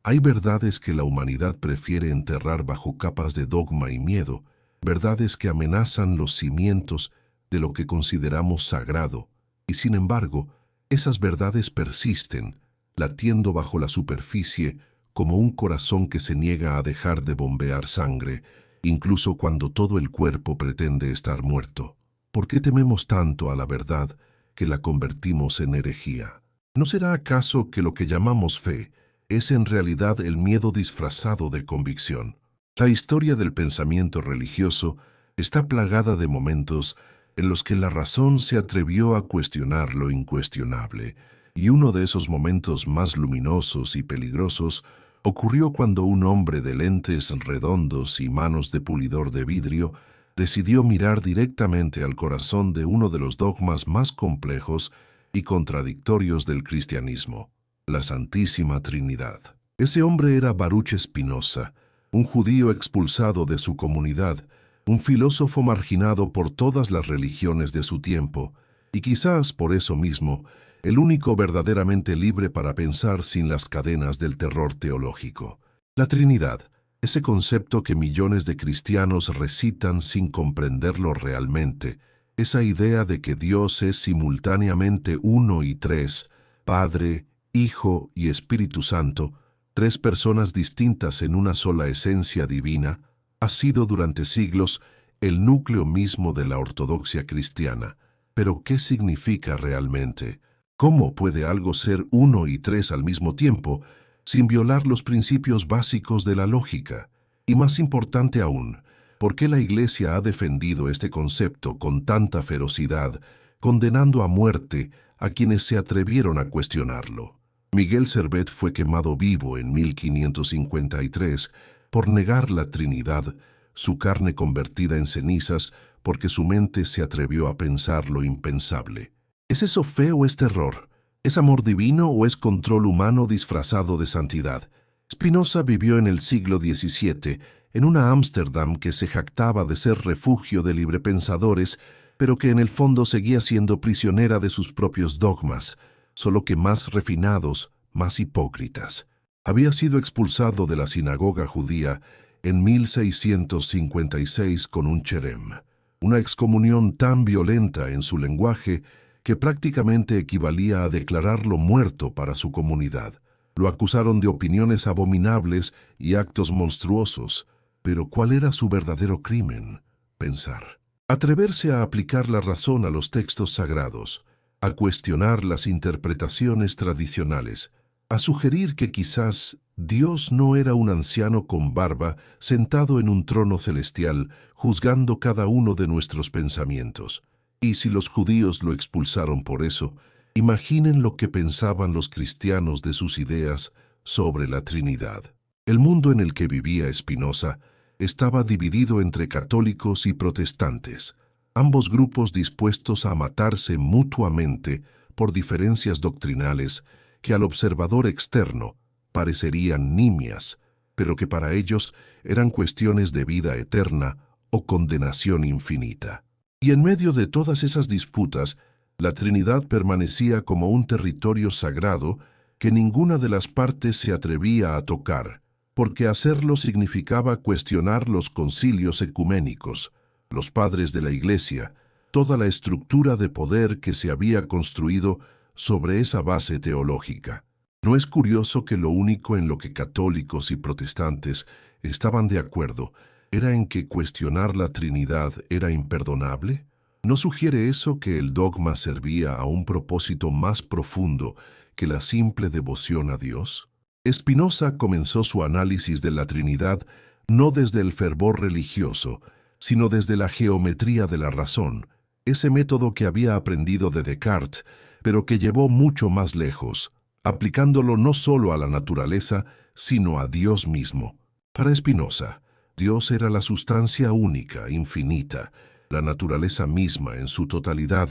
Hay verdades que la humanidad prefiere enterrar bajo capas de dogma y miedo, verdades que amenazan los cimientos de lo que consideramos sagrado, y sin embargo, esas verdades persisten, latiendo bajo la superficie como un corazón que se niega a dejar de bombear sangre, incluso cuando todo el cuerpo pretende estar muerto. ¿Por qué tememos tanto a la verdad que la convertimos en herejía? ¿No será acaso que lo que llamamos fe es en realidad el miedo disfrazado de convicción? La historia del pensamiento religioso está plagada de momentos en los que la razón se atrevió a cuestionar lo incuestionable, y uno de esos momentos más luminosos y peligrosos ocurrió cuando un hombre de lentes redondos y manos de pulidor de vidrio decidió mirar directamente al corazón de uno de los dogmas más complejos y contradictorios del cristianismo, la Santísima Trinidad. Ese hombre era Baruch Spinoza, un judío expulsado de su comunidad, un filósofo marginado por todas las religiones de su tiempo, y quizás por eso mismo, el único verdaderamente libre para pensar sin las cadenas del terror teológico. La Trinidad, ese concepto que millones de cristianos recitan sin comprenderlo realmente, esa idea de que Dios es simultáneamente uno y tres, Padre, Hijo y Espíritu Santo, tres personas distintas en una sola esencia divina, ha sido durante siglos el núcleo mismo de la ortodoxia cristiana. Pero ¿qué significa realmente? ¿Cómo puede algo ser uno y tres al mismo tiempo sin violar los principios básicos de la lógica? Y más importante aún, ¿por qué la Iglesia ha defendido este concepto con tanta ferocidad, condenando a muerte a quienes se atrevieron a cuestionarlo? Miguel Servet fue quemado vivo en 1553 por negar la Trinidad, su carne convertida en cenizas porque su mente se atrevió a pensar lo impensable. ¿Es eso fe o es terror? ¿Es amor divino o es control humano disfrazado de santidad? Spinoza vivió en el siglo XVII, en una Ámsterdam que se jactaba de ser refugio de librepensadores, pero que en el fondo seguía siendo prisionera de sus propios dogmas, solo que más refinados, más hipócritas. Había sido expulsado de la sinagoga judía en 1656 con un cherem, una excomunión tan violenta en su lenguaje que prácticamente equivalía a declararlo muerto para su comunidad. Lo acusaron de opiniones abominables y actos monstruosos, pero ¿cuál era su verdadero crimen? Pensar. Atreverse a aplicar la razón a los textos sagrados, a cuestionar las interpretaciones tradicionales, a sugerir que quizás Dios no era un anciano con barba sentado en un trono celestial juzgando cada uno de nuestros pensamientos. Y si los judíos lo expulsaron por eso, imaginen lo que pensaban los cristianos de sus ideas sobre la Trinidad. El mundo en el que vivía Spinoza estaba dividido entre católicos y protestantes, ambos grupos dispuestos a matarse mutuamente por diferencias doctrinales que al observador externo parecerían nimias, pero que para ellos eran cuestiones de vida eterna o condenación infinita. Y en medio de todas esas disputas, la Trinidad permanecía como un territorio sagrado que ninguna de las partes se atrevía a tocar, porque hacerlo significaba cuestionar los concilios ecuménicos, los padres de la Iglesia, toda la estructura de poder que se había construido sobre esa base teológica. ¿No es curioso que lo único en lo que católicos y protestantes estaban de acuerdo era en que cuestionar la Trinidad era imperdonable? ¿No sugiere eso que el dogma servía a un propósito más profundo que la simple devoción a Dios? Spinoza comenzó su análisis de la Trinidad no desde el fervor religioso, sino desde la geometría de la razón, ese método que había aprendido de Descartes, pero que llevó mucho más lejos, aplicándolo no solo a la naturaleza, sino a Dios mismo. Para Spinoza, Dios era la sustancia única, infinita, la naturaleza misma en su totalidad,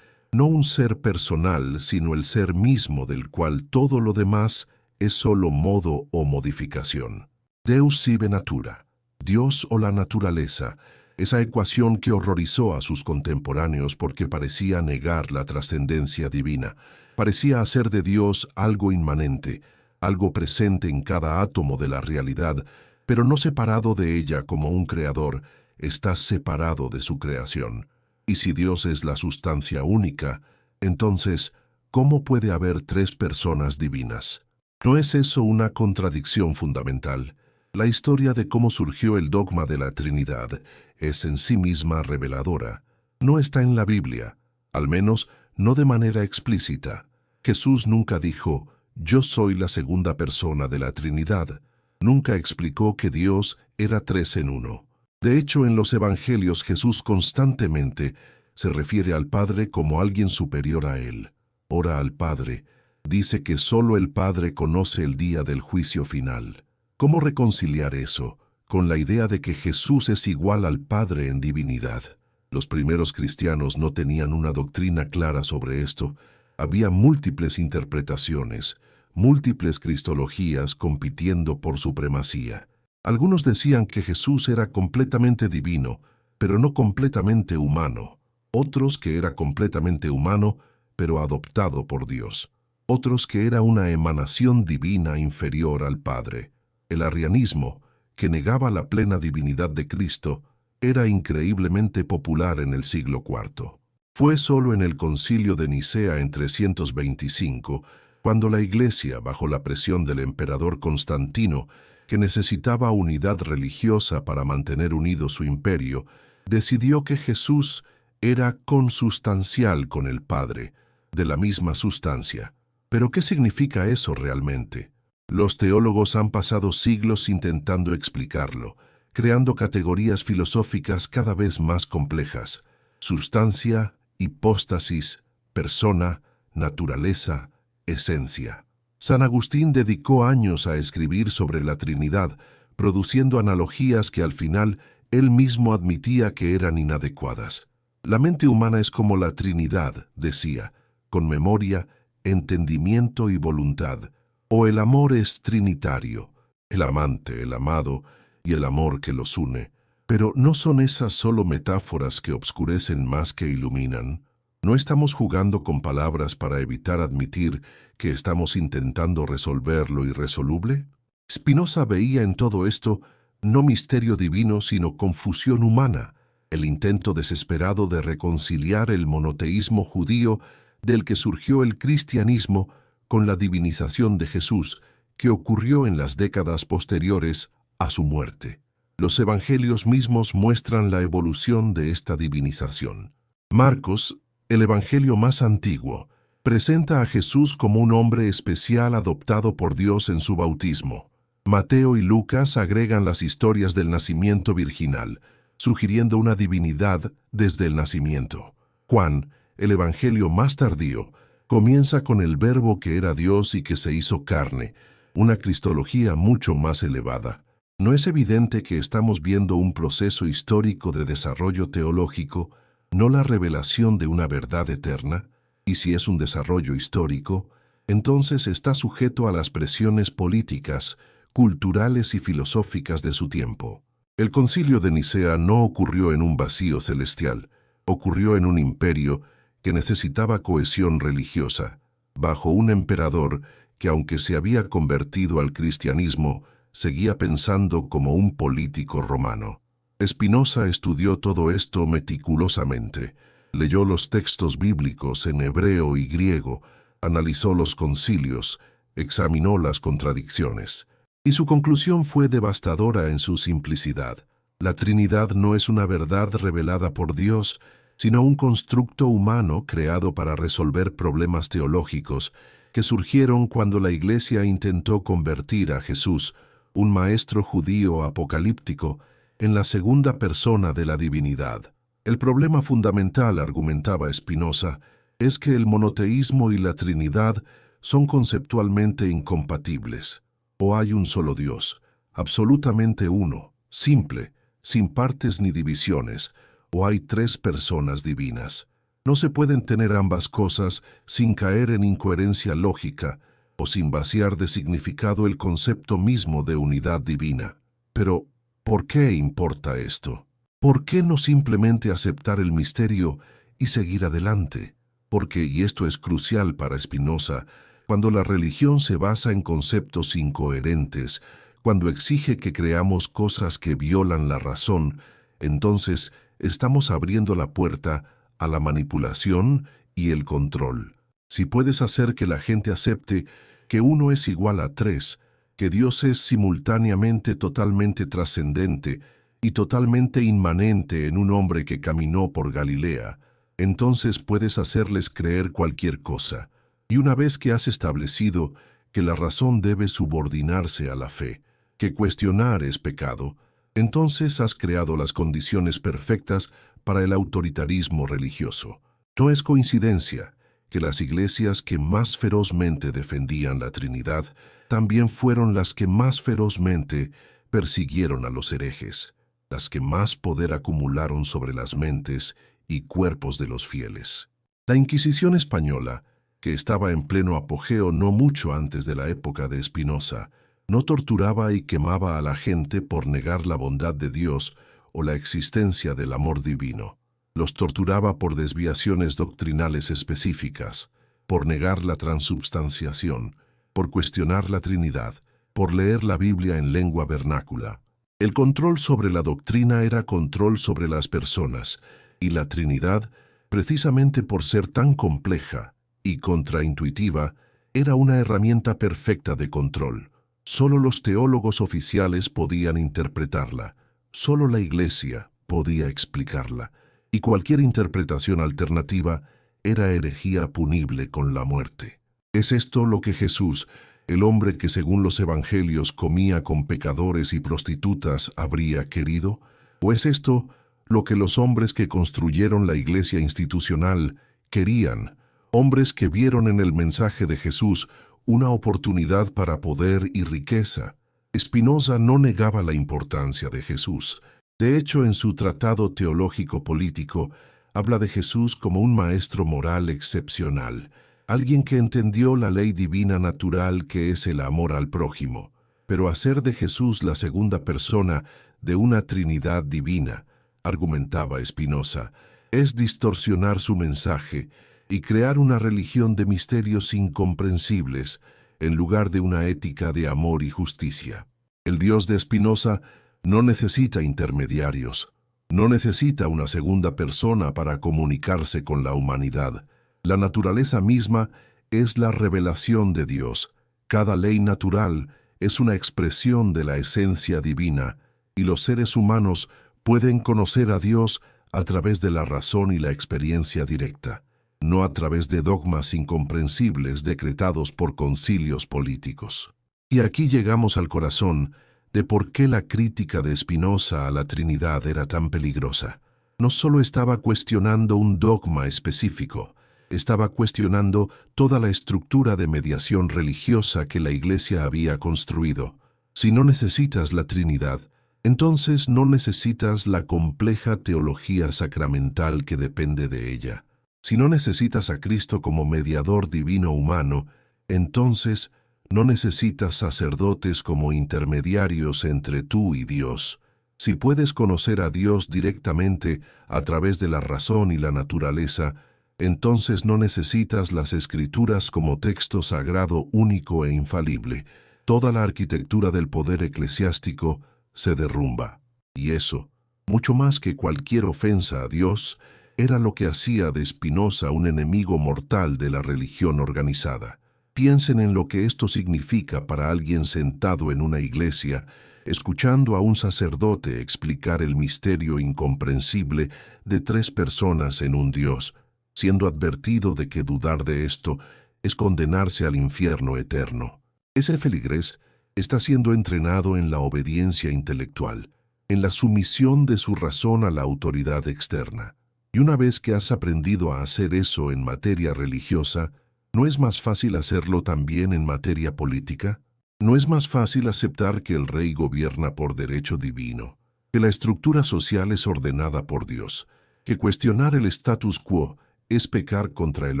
no un ser personal, sino el ser mismo del cual todo lo demás es solo modo o modificación. Deus sive natura, Dios o la naturaleza, esa ecuación que horrorizó a sus contemporáneos porque parecía negar la trascendencia divina, parecía hacer de Dios algo inmanente, algo presente en cada átomo de la realidad, pero no separado de ella como un creador, está separado de su creación. Y si Dios es la sustancia única, entonces, ¿cómo puede haber tres personas divinas? ¿No es eso una contradicción fundamental? La historia de cómo surgió el dogma de la Trinidad es en sí misma reveladora. No está en la Biblia, al menos no de manera explícita. Jesús nunca dijo, «Yo soy la segunda persona de la Trinidad». Nunca explicó que Dios era tres en uno. De hecho, en los Evangelios Jesús constantemente se refiere al Padre como alguien superior a Él. Ora al Padre. Dice que solo el Padre conoce el día del juicio final. ¿Cómo reconciliar eso con la idea de que Jesús es igual al Padre en divinidad? Los primeros cristianos no tenían una doctrina clara sobre esto. Había múltiples interpretaciones, múltiples cristologías compitiendo por supremacía. Algunos decían que Jesús era completamente divino, pero no completamente humano. Otros que era completamente humano, pero adoptado por Dios. Otros que era una emanación divina inferior al Padre. El arrianismo, que negaba la plena divinidad de Cristo, era increíblemente popular en el siglo IV. Fue solo en el Concilio de Nicea en 325, cuando la Iglesia, bajo la presión del emperador Constantino, que necesitaba unidad religiosa para mantener unido su imperio, decidió que Jesús era consustancial con el Padre, de la misma sustancia. ¿Pero qué significa eso realmente? Los teólogos han pasado siglos intentando explicarlo, creando categorías filosóficas cada vez más complejas: sustancia, hipóstasis, persona, naturaleza, esencia. San Agustín dedicó años a escribir sobre la Trinidad, produciendo analogías que al final él mismo admitía que eran inadecuadas. La mente humana es como la Trinidad, decía, con memoria, entendimiento y voluntad. O el amor es trinitario, el amante, el amado y el amor que los une. Pero ¿no son esas solo metáforas que obscurecen más que iluminan? ¿No estamos jugando con palabras para evitar admitir que estamos intentando resolver lo irresoluble? Spinoza veía en todo esto no misterio divino, sino confusión humana, el intento desesperado de reconciliar el monoteísmo judío del que surgió el cristianismo con la divinización de Jesús, que ocurrió en las décadas posteriores a su muerte. Los evangelios mismos muestran la evolución de esta divinización. Marcos, el evangelio más antiguo, presenta a Jesús como un hombre especial adoptado por Dios en su bautismo. Mateo y Lucas agregan las historias del nacimiento virginal, sugiriendo una divinidad desde el nacimiento. Juan, el evangelio más tardío, comienza con el Verbo que era Dios y que se hizo carne, una cristología mucho más elevada. ¿No es evidente que estamos viendo un proceso histórico de desarrollo teológico, no la revelación de una verdad eterna? Y si es un desarrollo histórico, entonces está sujeto a las presiones políticas, culturales y filosóficas de su tiempo. El Concilio de Nicea no ocurrió en un vacío celestial, ocurrió en un imperio que necesitaba cohesión religiosa, bajo un emperador que, aunque se había convertido al cristianismo, seguía pensando como un político romano. Spinoza estudió todo esto meticulosamente, leyó los textos bíblicos en hebreo y griego, analizó los concilios, examinó las contradicciones, y su conclusión fue devastadora en su simplicidad. La Trinidad no es una verdad revelada por Dios, sino un constructo humano creado para resolver problemas teológicos que surgieron cuando la Iglesia intentó convertir a Jesús, un maestro judío apocalíptico, en la segunda persona de la divinidad. El problema fundamental, argumentaba Spinoza, es que el monoteísmo y la Trinidad son conceptualmente incompatibles. O hay un solo Dios, absolutamente uno, simple, sin partes ni divisiones, o hay tres personas divinas. No se pueden tener ambas cosas sin caer en incoherencia lógica o sin vaciar de significado el concepto mismo de unidad divina. Pero, ¿por qué importa esto? ¿Por qué no simplemente aceptar el misterio y seguir adelante? Porque, y esto es crucial para Spinoza, Cuando la religión se basa en conceptos incoherentes, cuando exige que creamos cosas que violan la razón, entonces estamos abriendo la puerta a la manipulación y el control. Si puedes hacer que la gente acepte que 1 es igual a 3, que Dios es simultáneamente totalmente trascendente y totalmente inmanente en un hombre que caminó por Galilea, entonces puedes hacerles creer cualquier cosa. Y una vez que has establecido que la razón debe subordinarse a la fe, que cuestionar es pecado, entonces has creado las condiciones perfectas para el autoritarismo religioso. No es coincidencia que las iglesias que más ferozmente defendían la Trinidad también fueron las que más ferozmente persiguieron a los herejes, las que más poder acumularon sobre las mentes y cuerpos de los fieles. La Inquisición española, que estaba en pleno apogeo no mucho antes de la época de Spinoza, no torturaba y quemaba a la gente por negar la bondad de Dios o la existencia del amor divino. Los torturaba por desviaciones doctrinales específicas, por negar la transubstanciación, por cuestionar la Trinidad, por leer la Biblia en lengua vernácula. El control sobre la doctrina era control sobre las personas, y la Trinidad, precisamente por ser tan compleja y contraintuitiva, era una herramienta perfecta de control. Solo los teólogos oficiales podían interpretarla, solo la Iglesia podía explicarla, y cualquier interpretación alternativa era herejía punible con la muerte. ¿Es esto lo que Jesús, el hombre que según los evangelios comía con pecadores y prostitutas, habría querido? ¿O es esto lo que los hombres que construyeron la iglesia institucional querían? Hombres que vieron en el mensaje de Jesús una oportunidad para poder y riqueza. Spinoza no negaba la importancia de Jesús. De hecho, en su tratado teológico-político, habla de Jesús como un maestro moral excepcional, alguien que entendió la ley divina natural que es el amor al prójimo. Pero hacer de Jesús la segunda persona de una Trinidad divina, argumentaba Spinoza, es distorsionar su mensaje y crear una religión de misterios incomprensibles en lugar de una ética de amor y justicia. El Dios de Spinoza no necesita intermediarios, no necesita una segunda persona para comunicarse con la humanidad. La naturaleza misma es la revelación de Dios. Cada ley natural es una expresión de la esencia divina, y los seres humanos pueden conocer a Dios a través de la razón y la experiencia directa, no a través de dogmas incomprensibles decretados por concilios políticos. Y aquí llegamos al corazón de por qué la crítica de Spinoza a la Trinidad era tan peligrosa. No solo estaba cuestionando un dogma específico, estaba cuestionando toda la estructura de mediación religiosa que la Iglesia había construido. Si no necesitas la Trinidad, entonces no necesitas la compleja teología sacramental que depende de ella. Si no necesitas a Cristo como mediador divino humano, entonces no necesitas sacerdotes como intermediarios entre tú y Dios. Si puedes conocer a Dios directamente a través de la razón y la naturaleza, entonces no necesitas las Escrituras como texto sagrado único e infalible. Toda la arquitectura del poder eclesiástico se derrumba. Y eso, mucho más que cualquier ofensa a Dios, era lo que hacía de Spinoza un enemigo mortal de la religión organizada. Piensen en lo que esto significa para alguien sentado en una iglesia, escuchando a un sacerdote explicar el misterio incomprensible de 3 personas en un Dios, siendo advertido de que dudar de esto es condenarse al infierno eterno. Ese feligrés está siendo entrenado en la obediencia intelectual, en la sumisión de su razón a la autoridad externa. Y una vez que has aprendido a hacer eso en materia religiosa, ¿no es más fácil hacerlo también en materia política? ¿No es más fácil aceptar que el rey gobierna por derecho divino, que la estructura social es ordenada por Dios, que cuestionar el status quo es pecar contra el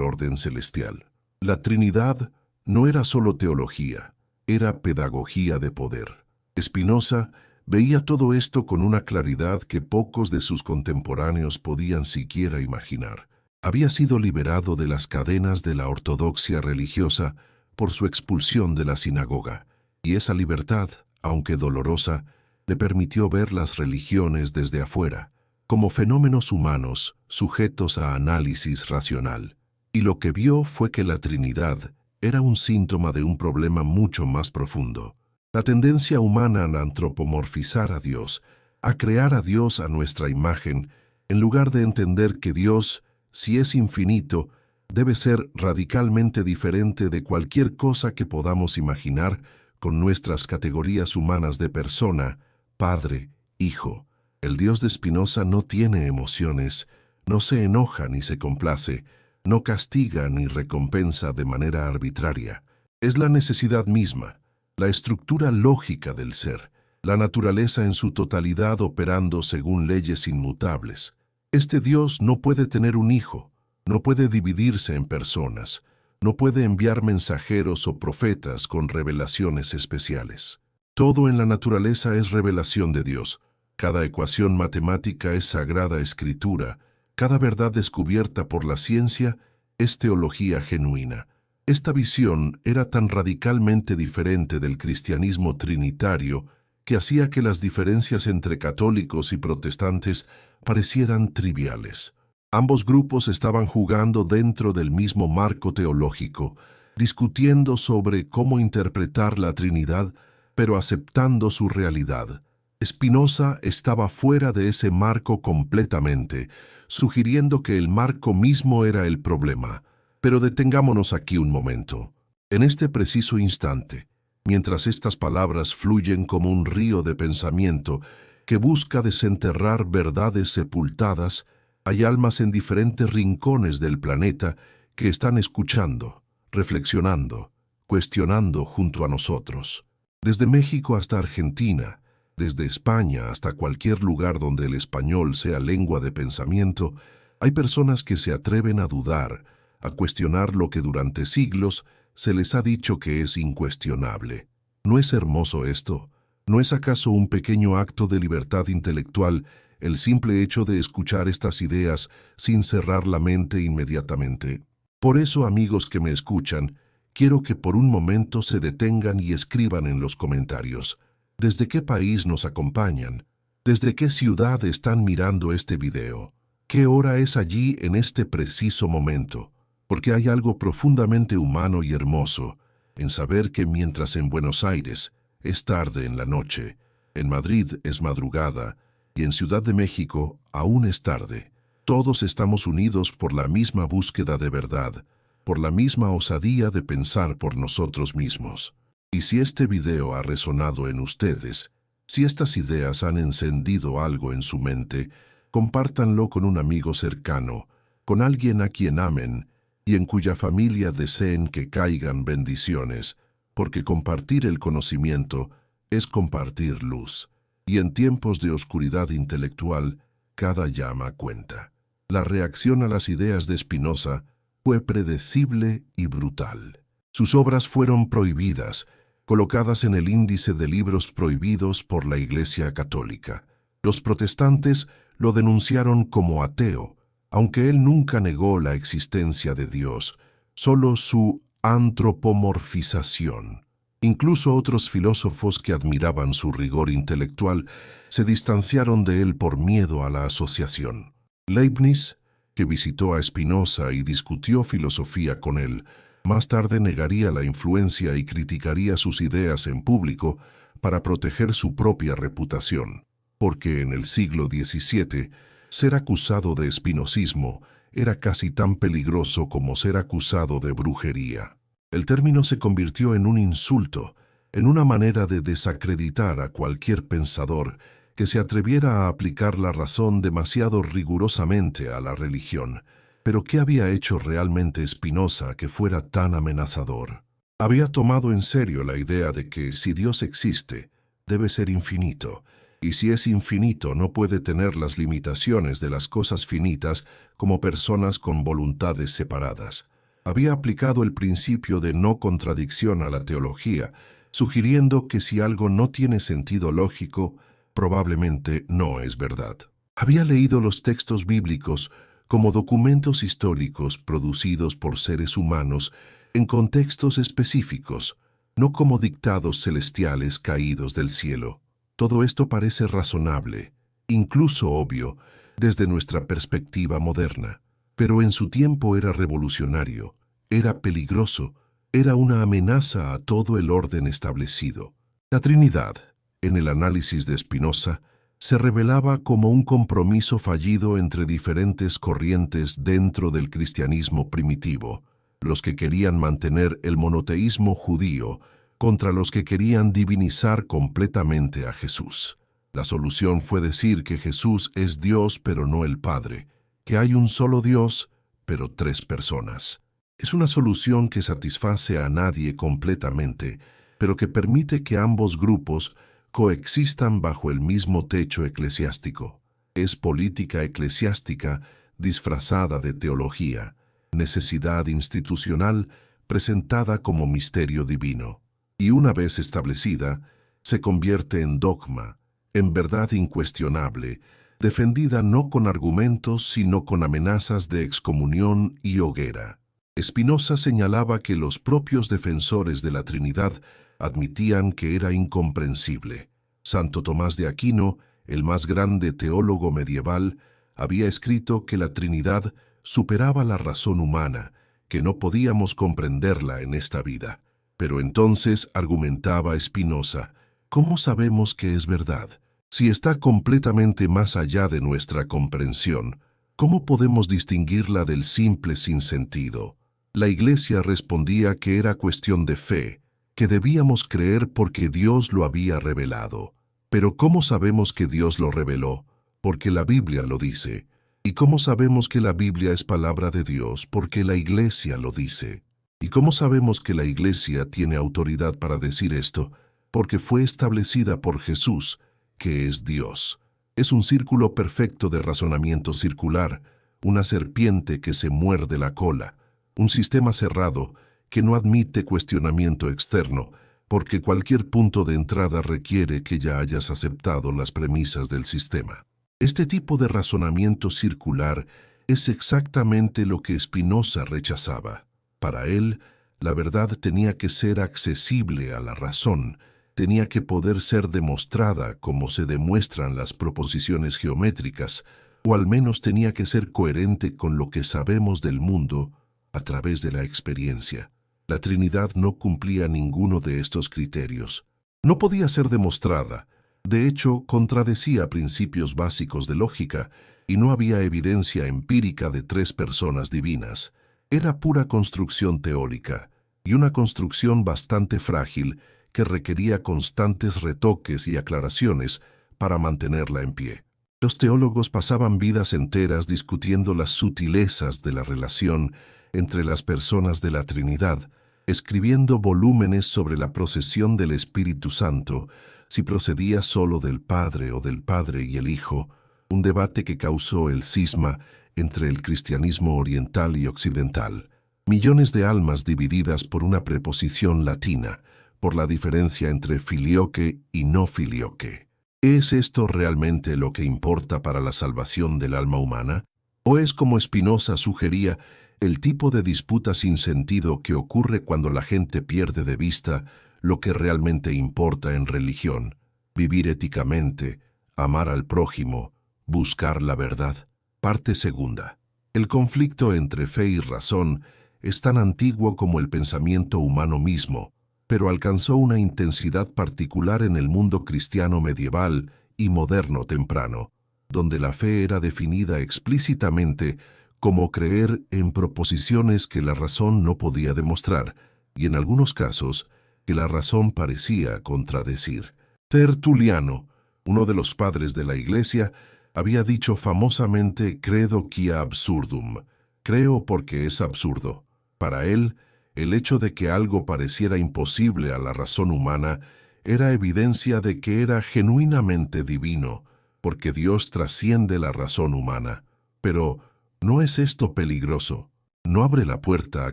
orden celestial? La Trinidad no era solo teología, era pedagogía de poder. Spinoza veía todo esto con una claridad que pocos de sus contemporáneos podían siquiera imaginar. Había sido liberado de las cadenas de la ortodoxia religiosa por su expulsión de la sinagoga, y esa libertad, aunque dolorosa, le permitió ver las religiones desde afuera, como fenómenos humanos sujetos a análisis racional. Y lo que vio fue que la Trinidad era un síntoma de un problema mucho más profundo. La tendencia humana a antropomorfizar a Dios, a crear a Dios a nuestra imagen, en lugar de entender que Dios, si es infinito, debe ser radicalmente diferente de cualquier cosa que podamos imaginar con nuestras categorías humanas de persona, Padre, Hijo. El Dios de Spinoza no tiene emociones, no se enoja ni se complace, no castiga ni recompensa de manera arbitraria. Es la necesidad misma, la estructura lógica del ser, la naturaleza en su totalidad operando según leyes inmutables. Este Dios no puede tener un hijo, no puede dividirse en personas, no puede enviar mensajeros o profetas con revelaciones especiales. Todo en la naturaleza es revelación de Dios. Cada ecuación matemática es sagrada escritura. Cada verdad descubierta por la ciencia es teología genuina. Esta visión era tan radicalmente diferente del cristianismo trinitario que hacía que las diferencias entre católicos y protestantes parecieran triviales. Ambos grupos estaban jugando dentro del mismo marco teológico, discutiendo sobre cómo interpretar la Trinidad, pero aceptando su realidad. Spinoza estaba fuera de ese marco completamente, sugiriendo que el marco mismo era el problema. Pero detengámonos aquí un momento. En este preciso instante, mientras estas palabras fluyen como un río de pensamiento que busca desenterrar verdades sepultadas, hay almas en diferentes rincones del planeta que están escuchando, reflexionando, cuestionando junto a nosotros. Desde México hasta Argentina, desde España hasta cualquier lugar donde el español sea lengua de pensamiento, hay personas que se atreven a dudar, a cuestionar lo que durante siglos se les ha dicho que es incuestionable. ¿No es hermoso esto? ¿No es acaso un pequeño acto de libertad intelectual el simple hecho de escuchar estas ideas sin cerrar la mente inmediatamente? Por eso, amigos que me escuchan, quiero que por un momento se detengan y escriban en los comentarios. ¿Desde qué país nos acompañan? ¿Desde qué ciudad están mirando este video? ¿Qué hora es allí en este preciso momento? Porque hay algo profundamente humano y hermoso en saber que mientras en Buenos Aires es tarde en la noche, en Madrid es madrugada y en Ciudad de México aún es tarde, todos estamos unidos por la misma búsqueda de verdad, por la misma osadía de pensar por nosotros mismos. Y si este video ha resonado en ustedes, si estas ideas han encendido algo en su mente, compártanlo con un amigo cercano, con alguien a quien amen y en cuya familia deseen que caigan bendiciones, porque compartir el conocimiento es compartir luz, y en tiempos de oscuridad intelectual, cada llama cuenta. La reacción a las ideas de Spinoza fue predecible y brutal. Sus obras fueron prohibidas, colocadas en el índice de libros prohibidos por la Iglesia Católica. Los protestantes lo denunciaron como ateo, aunque él nunca negó la existencia de Dios, solo su antropomorfización. Incluso otros filósofos que admiraban su rigor intelectual se distanciaron de él por miedo a la asociación. Leibniz, que visitó a Spinoza y discutió filosofía con él, más tarde negaría la influencia y criticaría sus ideas en público para proteger su propia reputación, porque en el siglo XVII ser acusado de espinosismo era casi tan peligroso como ser acusado de brujería. El término se convirtió en un insulto, en una manera de desacreditar a cualquier pensador que se atreviera a aplicar la razón demasiado rigurosamente a la religión. Pero ¿qué había hecho realmente Spinoza que fuera tan amenazador? Había tomado en serio la idea de que si Dios existe, debe ser infinito, y si es infinito no puede tener las limitaciones de las cosas finitas como personas con voluntades separadas. Había aplicado el principio de no contradicción a la teología, sugiriendo que si algo no tiene sentido lógico, probablemente no es verdad. Había leído los textos bíblicos como documentos históricos producidos por seres humanos en contextos específicos, no como dictados celestiales caídos del cielo. Todo esto parece razonable, incluso obvio, desde nuestra perspectiva moderna. Pero en su tiempo era revolucionario, era peligroso, era una amenaza a todo el orden establecido. La Trinidad, en el análisis de Spinoza, se revelaba como un compromiso fallido entre diferentes corrientes dentro del cristianismo primitivo, los que querían mantener el monoteísmo judío contra los que querían divinizar completamente a Jesús. La solución fue decir que Jesús es Dios pero no el Padre, que hay un solo Dios pero tres personas. Es una solución que satisface a nadie completamente, pero que permite que ambos grupos coexistan bajo el mismo techo eclesiástico. Es política eclesiástica disfrazada de teología, necesidad institucional presentada como misterio divino. Y una vez establecida, se convierte en dogma, en verdad incuestionable, defendida no con argumentos sino con amenazas de excomunión y hoguera. Spinoza señalaba que los propios defensores de la Trinidad admitían que era incomprensible. Santo Tomás de Aquino, el más grande teólogo medieval, había escrito que la Trinidad superaba la razón humana, que no podíamos comprenderla en esta vida. Pero entonces, argumentaba Spinoza, ¿cómo sabemos que es verdad? Si está completamente más allá de nuestra comprensión, ¿cómo podemos distinguirla del simple sinsentido? La Iglesia respondía que era cuestión de fe, que debíamos creer porque Dios lo había revelado. Pero ¿cómo sabemos que Dios lo reveló? Porque la Biblia lo dice. ¿Y cómo sabemos que la Biblia es palabra de Dios? Porque la Iglesia lo dice. ¿Y cómo sabemos que la Iglesia tiene autoridad para decir esto? Porque fue establecida por Jesús, que es Dios. Es un círculo perfecto de razonamiento circular, una serpiente que se muerde la cola, un sistema cerrado que no admite cuestionamiento externo, porque cualquier punto de entrada requiere que ya hayas aceptado las premisas del sistema. Este tipo de razonamiento circular es exactamente lo que Spinoza rechazaba. Para él, la verdad tenía que ser accesible a la razón, tenía que poder ser demostrada como se demuestran las proposiciones geométricas, o al menos tenía que ser coherente con lo que sabemos del mundo a través de la experiencia. La Trinidad no cumplía ninguno de estos criterios. No podía ser demostrada. De hecho, contradecía principios básicos de lógica y no había evidencia empírica de tres personas divinas. Era pura construcción teórica y una construcción bastante frágil que requería constantes retoques y aclaraciones para mantenerla en pie. Los teólogos pasaban vidas enteras discutiendo las sutilezas de la relación entre las personas de la Trinidad, escribiendo volúmenes sobre la procesión del Espíritu Santo, si procedía solo del Padre o del Padre y el Hijo, un debate que causó el cisma entre el cristianismo oriental y occidental. Millones de almas divididas por una preposición latina, por la diferencia entre filioque y no filioque. ¿Es esto realmente lo que importa para la salvación del alma humana? ¿O es, como Spinoza sugería, el tipo de disputa sin sentido que ocurre cuando la gente pierde de vista lo que realmente importa en religión? Vivir éticamente, amar al prójimo, buscar la verdad. Parte segunda. El conflicto entre fe y razón es tan antiguo como el pensamiento humano mismo, pero alcanzó una intensidad particular en el mundo cristiano medieval y moderno temprano, donde la fe era definida explícitamente como creer en proposiciones que la razón no podía demostrar, y en algunos casos que la razón parecía contradecir. Tertuliano, uno de los padres de la Iglesia, había dicho famosamente credo quia absurdum, creo porque es absurdo. Para él, el hecho de que algo pareciera imposible a la razón humana era evidencia de que era genuinamente divino, porque Dios trasciende la razón humana. Pero, ¿no es esto peligroso? ¿No abre la puerta a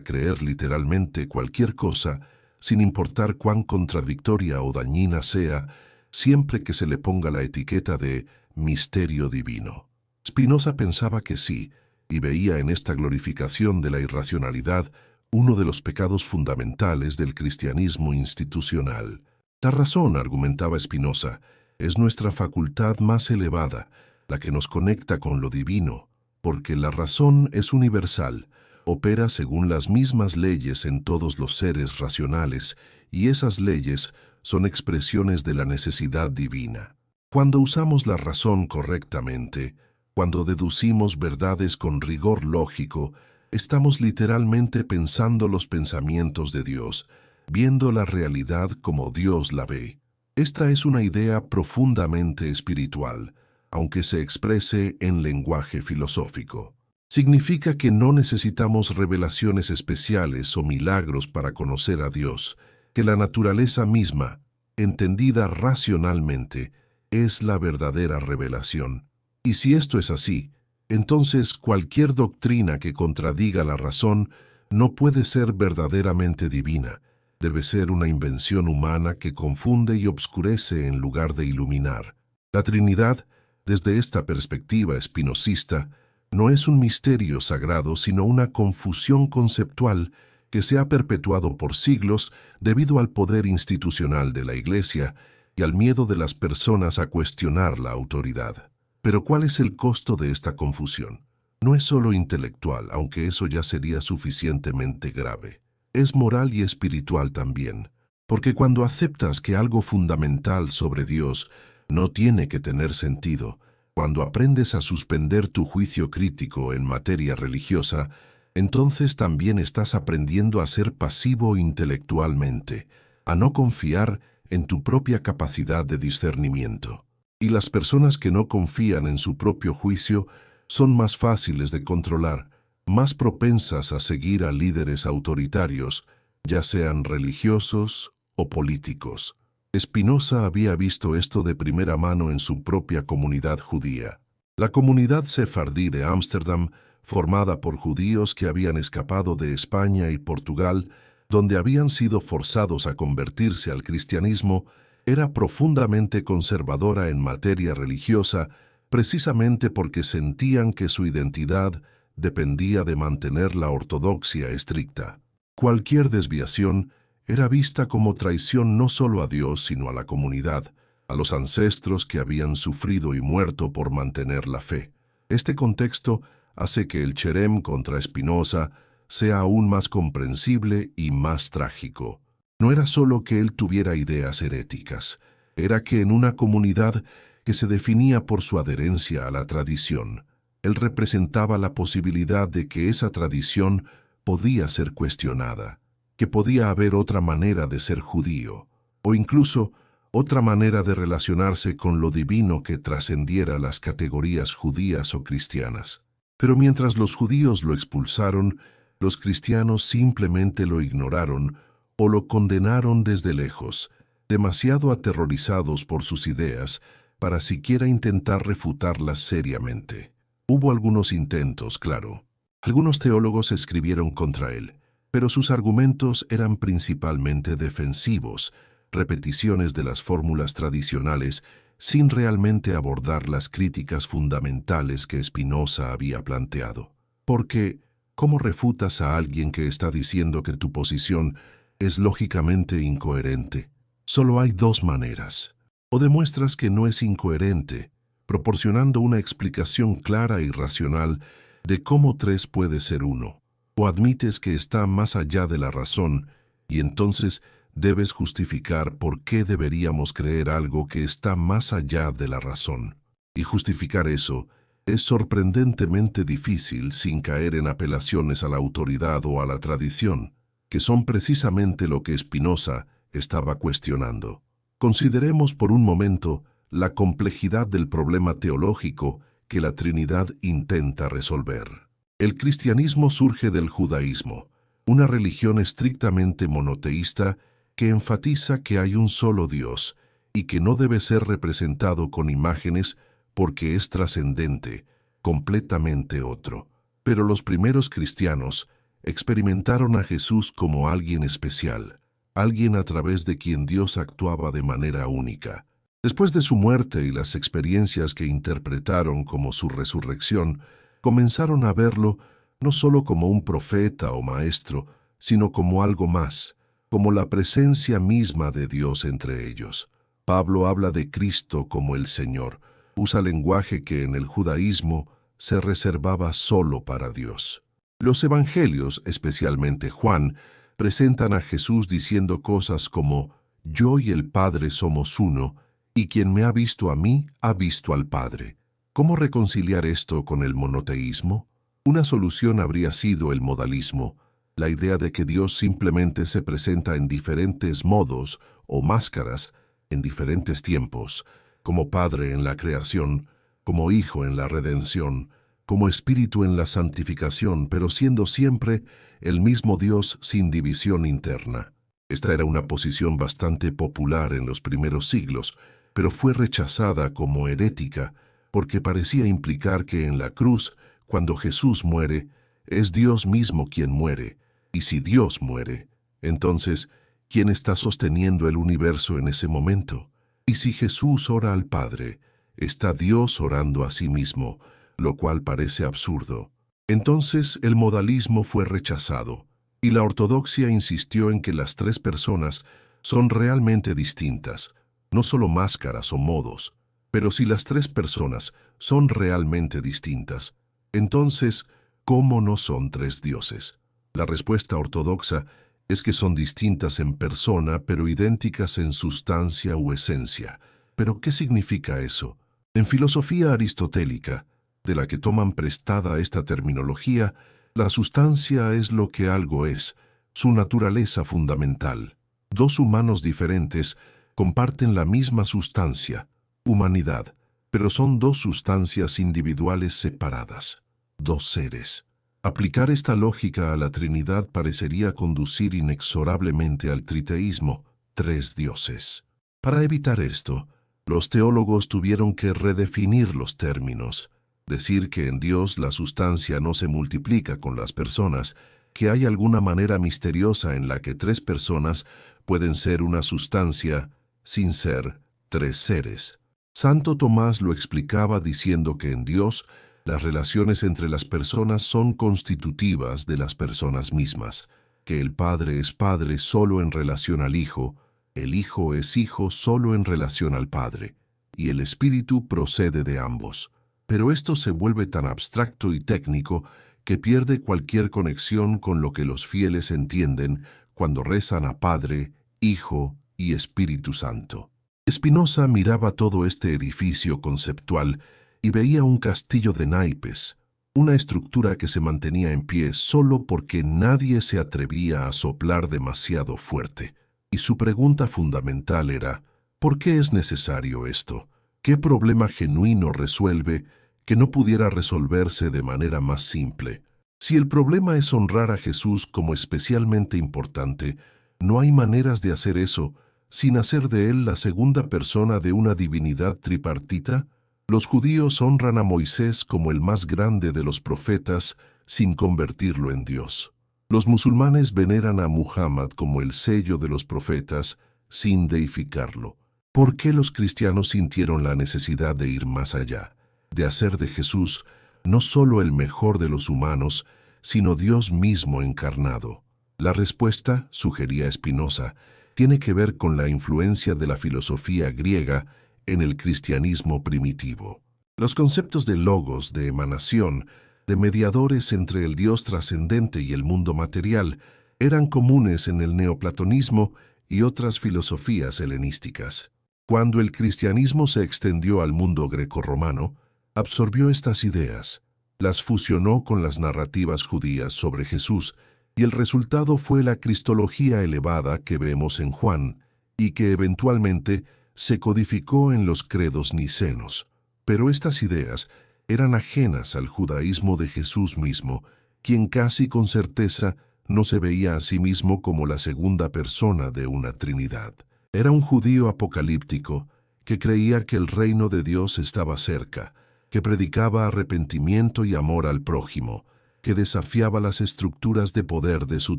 creer literalmente cualquier cosa, sin importar cuán contradictoria o dañina sea, siempre que se le ponga la etiqueta de misterio divino? Spinoza pensaba que sí, y veía en esta glorificación de la irracionalidad uno de los pecados fundamentales del cristianismo institucional. La razón, argumentaba Spinoza, es nuestra facultad más elevada, la que nos conecta con lo divino, porque la razón es universal, opera según las mismas leyes en todos los seres racionales, y esas leyes son expresiones de la necesidad divina. Cuando usamos la razón correctamente, cuando deducimos verdades con rigor lógico, estamos literalmente pensando los pensamientos de Dios, viendo la realidad como Dios la ve. Esta es una idea profundamente espiritual, aunque se exprese en lenguaje filosófico. Significa que no necesitamos revelaciones especiales o milagros para conocer a Dios, que la naturaleza misma, entendida racionalmente, es la verdadera revelación. Y si esto es así, entonces cualquier doctrina que contradiga la razón no puede ser verdaderamente divina. Debe ser una invención humana que confunde y obscurece en lugar de iluminar. La Trinidad, desde esta perspectiva espinosista, no es un misterio sagrado, sino una confusión conceptual que se ha perpetuado por siglos debido al poder institucional de la Iglesia y al miedo de las personas a cuestionar la autoridad. Pero ¿cuál es el costo de esta confusión? No es solo intelectual, aunque eso ya sería suficientemente grave. Es moral y espiritual también, porque cuando aceptas que algo fundamental sobre Dios no tiene que tener sentido, cuando aprendes a suspender tu juicio crítico en materia religiosa, entonces también estás aprendiendo a ser pasivo intelectualmente, a no confiar en tu propia capacidad de discernimiento. Y las personas que no confían en su propio juicio son más fáciles de controlar, más propensas a seguir a líderes autoritarios, ya sean religiosos o políticos. Spinoza había visto esto de primera mano en su propia comunidad judía. La comunidad sefardí de Ámsterdam, formada por judíos que habían escapado de España y Portugal, donde habían sido forzados a convertirse al cristianismo, era profundamente conservadora en materia religiosa, precisamente porque sentían que su identidad dependía de mantener la ortodoxia estricta. Cualquier desviación era vista como traición no solo a Dios, sino a la comunidad, a los ancestros que habían sufrido y muerto por mantener la fe. Este contexto hace que el cherem contra Spinoza sea aún más comprensible y más trágico. No era solo que él tuviera ideas heréticas, era que en una comunidad que se definía por su adherencia a la tradición, él representaba la posibilidad de que esa tradición podía ser cuestionada, que podía haber otra manera de ser judío, o incluso otra manera de relacionarse con lo divino que trascendiera las categorías judías o cristianas. Pero mientras los judíos lo expulsaron, los cristianos simplemente lo ignoraron o lo condenaron desde lejos, demasiado aterrorizados por sus ideas para siquiera intentar refutarlas seriamente. Hubo algunos intentos, claro. Algunos teólogos escribieron contra él, pero sus argumentos eran principalmente defensivos, repeticiones de las fórmulas tradicionales sin realmente abordar las críticas fundamentales que Spinoza había planteado. Porque, ¿cómo refutas a alguien que está diciendo que tu posición es lógicamente incoherente? Solo hay dos maneras. O demuestras que no es incoherente, proporcionando una explicación clara y racional de cómo 3 puede ser 1, o admites que está más allá de la razón y entonces debes justificar por qué deberíamos creer algo que está más allá de la razón. Y justificar eso es sorprendentemente difícil sin caer en apelaciones a la autoridad o a la tradición, que son precisamente lo que Spinoza estaba cuestionando. Consideremos por un momento la complejidad del problema teológico que la Trinidad intenta resolver. El cristianismo surge del judaísmo, una religión estrictamente monoteísta que enfatiza que hay un solo Dios y que no debe ser representado con imágenes porque es trascendente, completamente otro. Pero los primeros cristianos experimentaron a Jesús como alguien especial, alguien a través de quien Dios actuaba de manera única. Después de su muerte y las experiencias que interpretaron como su resurrección, comenzaron a verlo no solo como un profeta o maestro, sino como algo más, como la presencia misma de Dios entre ellos. Pablo habla de Cristo como el Señor, usa lenguaje que en el judaísmo se reservaba solo para Dios. Los evangelios, especialmente Juan, presentan a Jesús diciendo cosas como «Yo y el Padre somos uno, y quien me ha visto a mí, ha visto al Padre». ¿Cómo reconciliar esto con el monoteísmo? Una solución habría sido el modalismo, la idea de que Dios simplemente se presenta en diferentes modos o máscaras en diferentes tiempos, como Padre en la creación, como Hijo en la redención, como Espíritu en la santificación, pero siendo siempre el mismo Dios sin división interna. Esta era una posición bastante popular en los primeros siglos, pero fue rechazada como herética porque parecía implicar que en la cruz, cuando Jesús muere, es Dios mismo quien muere, y si Dios muere, entonces, ¿quién está sosteniendo el universo en ese momento? Y si Jesús ora al Padre, está Dios orando a sí mismo, lo cual parece absurdo. Entonces el modalismo fue rechazado, y la ortodoxia insistió en que las tres personas son realmente distintas, no solo máscaras o modos. Pero si las tres personas son realmente distintas, entonces, ¿cómo no son tres dioses? La respuesta ortodoxa es que son distintas en persona, pero idénticas en sustancia u esencia. ¿Pero qué significa eso? En filosofía aristotélica, de la que toman prestada esta terminología, la sustancia es lo que algo es, su naturaleza fundamental. Dos humanos diferentes comparten la misma sustancia, humanidad, pero son dos sustancias individuales separadas, dos seres. Aplicar esta lógica a la Trinidad parecería conducir inexorablemente al triteísmo, tres dioses. Para evitar esto, los teólogos tuvieron que redefinir los términos, decir que en Dios la sustancia no se multiplica con las personas, que hay alguna manera misteriosa en la que tres personas pueden ser una sustancia sin ser tres seres. Santo Tomás lo explicaba diciendo que en Dios las relaciones entre las personas son constitutivas de las personas mismas, que el Padre es Padre solo en relación al Hijo, el Hijo es Hijo solo en relación al Padre, y el Espíritu procede de ambos. Pero esto se vuelve tan abstracto y técnico que pierde cualquier conexión con lo que los fieles entienden cuando rezan a Padre, Hijo y Espíritu Santo. Spinoza miraba todo este edificio conceptual y veía un castillo de naipes, una estructura que se mantenía en pie solo porque nadie se atrevía a soplar demasiado fuerte. Y su pregunta fundamental era, ¿por qué es necesario esto? ¿Qué problema genuino resuelve que no pudiera resolverse de manera más simple? Si el problema es honrar a Jesús como especialmente importante, ¿no hay maneras de hacer eso sin hacer de él la segunda persona de una divinidad tripartita? Los judíos honran a Moisés como el más grande de los profetas sin convertirlo en Dios. Los musulmanes veneran a Muhammad como el sello de los profetas sin deificarlo. ¿Por qué los cristianos sintieron la necesidad de ir más allá, de hacer de Jesús no solo el mejor de los humanos, sino Dios mismo encarnado? La respuesta, sugería Spinoza, tiene que ver con la influencia de la filosofía griega en el cristianismo primitivo. Los conceptos de logos, de emanación, de mediadores entre el Dios trascendente y el mundo material, eran comunes en el neoplatonismo y otras filosofías helenísticas. Cuando el cristianismo se extendió al mundo grecorromano, absorbió estas ideas, las fusionó con las narrativas judías sobre Jesús, y el resultado fue la cristología elevada que vemos en Juan, y que eventualmente se codificó en los credos nicenos. Pero estas ideas eran ajenas al judaísmo de Jesús mismo, quien casi con certeza no se veía a sí mismo como la segunda persona de una Trinidad. Era un judío apocalíptico que creía que el reino de Dios estaba cerca, que predicaba arrepentimiento y amor al prójimo, que desafiaba las estructuras de poder de su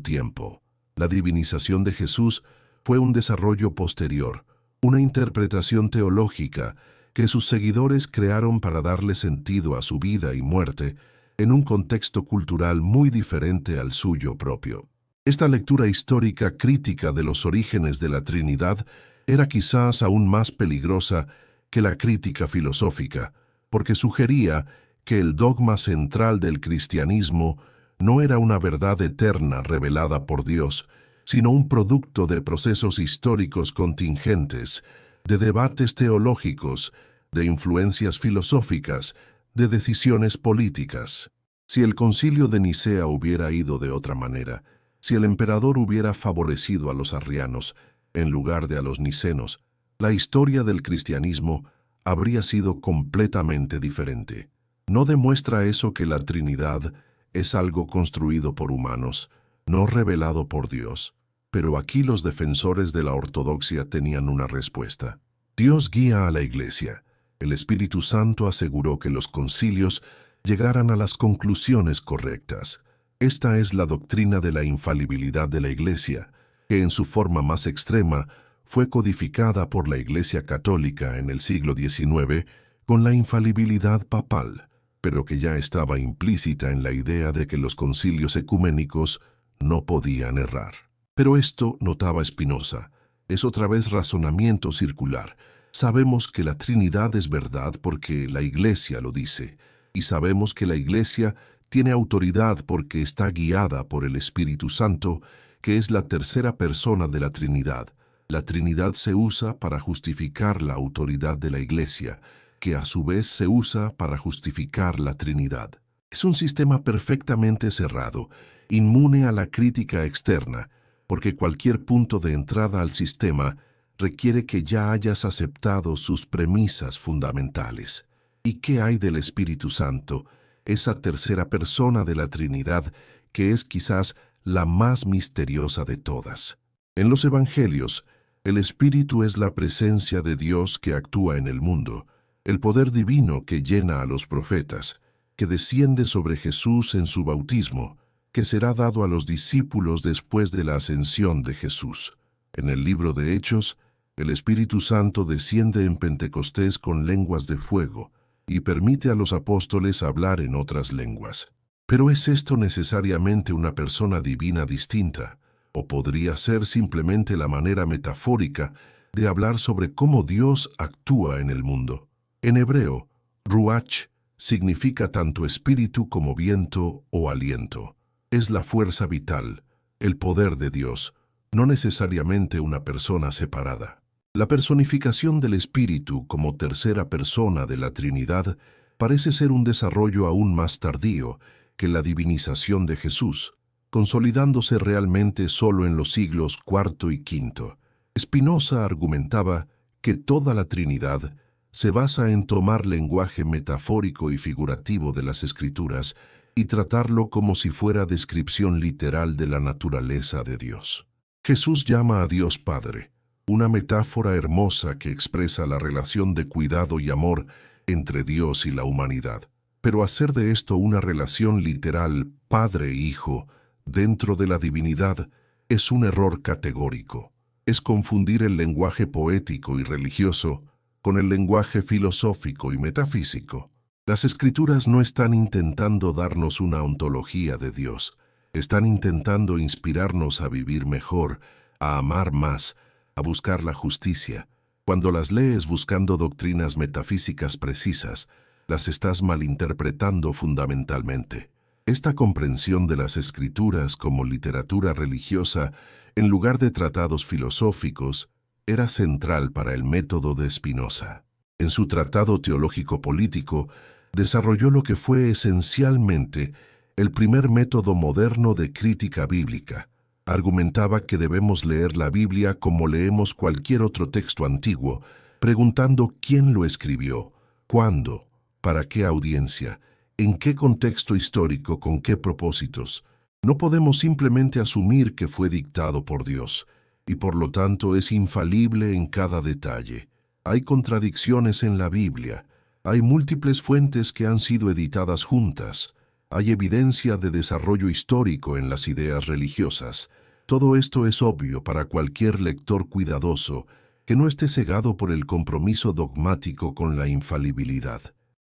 tiempo. La divinización de Jesús fue un desarrollo posterior, una interpretación teológica que sus seguidores crearon para darle sentido a su vida y muerte en un contexto cultural muy diferente al suyo propio. Esta lectura histórica crítica de los orígenes de la Trinidad era quizás aún más peligrosa que la crítica filosófica, porque sugería que el dogma central del cristianismo no era una verdad eterna revelada por Dios, sino un producto de procesos históricos contingentes, de debates teológicos, de influencias filosóficas, de decisiones políticas. Si el concilio de Nicea hubiera ido de otra manera, si el emperador hubiera favorecido a los arrianos en lugar de a los nicenos, la historia del cristianismo habría sido completamente diferente. ¿No demuestra eso que la Trinidad es algo construido por humanos, no revelado por Dios? Pero aquí los defensores de la ortodoxia tenían una respuesta. Dios guía a la Iglesia. El Espíritu Santo aseguró que los concilios llegaran a las conclusiones correctas. Esta es la doctrina de la infalibilidad de la Iglesia, que en su forma más extrema fue codificada por la Iglesia Católica en el siglo XIX con la infalibilidad papal, pero que ya estaba implícita en la idea de que los concilios ecuménicos no podían errar. Pero esto, notaba Spinoza, es otra vez razonamiento circular. Sabemos que la Trinidad es verdad porque la Iglesia lo dice, y sabemos que la Iglesia tiene autoridad porque está guiada por el Espíritu Santo, que es la tercera persona de la Trinidad. La Trinidad se usa para justificar la autoridad de la Iglesia, que a su vez se usa para justificar la Trinidad. Es un sistema perfectamente cerrado, inmune a la crítica externa, porque cualquier punto de entrada al sistema requiere que ya hayas aceptado sus premisas fundamentales. ¿Y qué hay del Espíritu Santo, esa tercera persona de la Trinidad, que es quizás la más misteriosa de todas? En los Evangelios, el Espíritu es la presencia de Dios que actúa en el mundo, el poder divino que llena a los profetas, que desciende sobre Jesús en su bautismo, que será dado a los discípulos después de la ascensión de Jesús. En el libro de Hechos, el Espíritu Santo desciende en Pentecostés con lenguas de fuego y permite a los apóstoles hablar en otras lenguas. ¿Pero es esto necesariamente una persona divina distinta? ¿O podría ser simplemente la manera metafórica de hablar sobre cómo Dios actúa en el mundo? En hebreo, ruach significa tanto espíritu como viento o aliento. Es la fuerza vital, el poder de Dios, no necesariamente una persona separada. La personificación del Espíritu como tercera persona de la Trinidad parece ser un desarrollo aún más tardío que la divinización de Jesús, consolidándose realmente solo en los siglos IV y V. Spinoza argumentaba que toda la Trinidad se basa en tomar lenguaje metafórico y figurativo de las Escrituras y tratarlo como si fuera descripción literal de la naturaleza de Dios. Jesús llama a Dios Padre, una metáfora hermosa que expresa la relación de cuidado y amor entre Dios y la humanidad. Pero hacer de esto una relación literal Padre-Hijo dentro de la divinidad es un error categórico. Es confundir el lenguaje poético y religioso con el lenguaje filosófico y metafísico. Las Escrituras no están intentando darnos una ontología de Dios, están intentando inspirarnos a vivir mejor, a amar más, a buscar la justicia. Cuando las lees buscando doctrinas metafísicas precisas, las estás malinterpretando fundamentalmente. Esta comprensión de las Escrituras como literatura religiosa, en lugar de tratados filosóficos, era central para el método de Spinoza. En su tratado teológico-político, desarrolló lo que fue esencialmente el primer método moderno de crítica bíblica. Argumentaba que debemos leer la Biblia como leemos cualquier otro texto antiguo, preguntando quién lo escribió, cuándo, para qué audiencia, en qué contexto histórico, con qué propósitos. No podemos simplemente asumir que fue dictado por Dios, y por lo tanto es infalible en cada detalle. Hay contradicciones en la Biblia, hay múltiples fuentes que han sido editadas juntas, hay evidencia de desarrollo histórico en las ideas religiosas. Todo esto es obvio para cualquier lector cuidadoso que no esté cegado por el compromiso dogmático con la infalibilidad.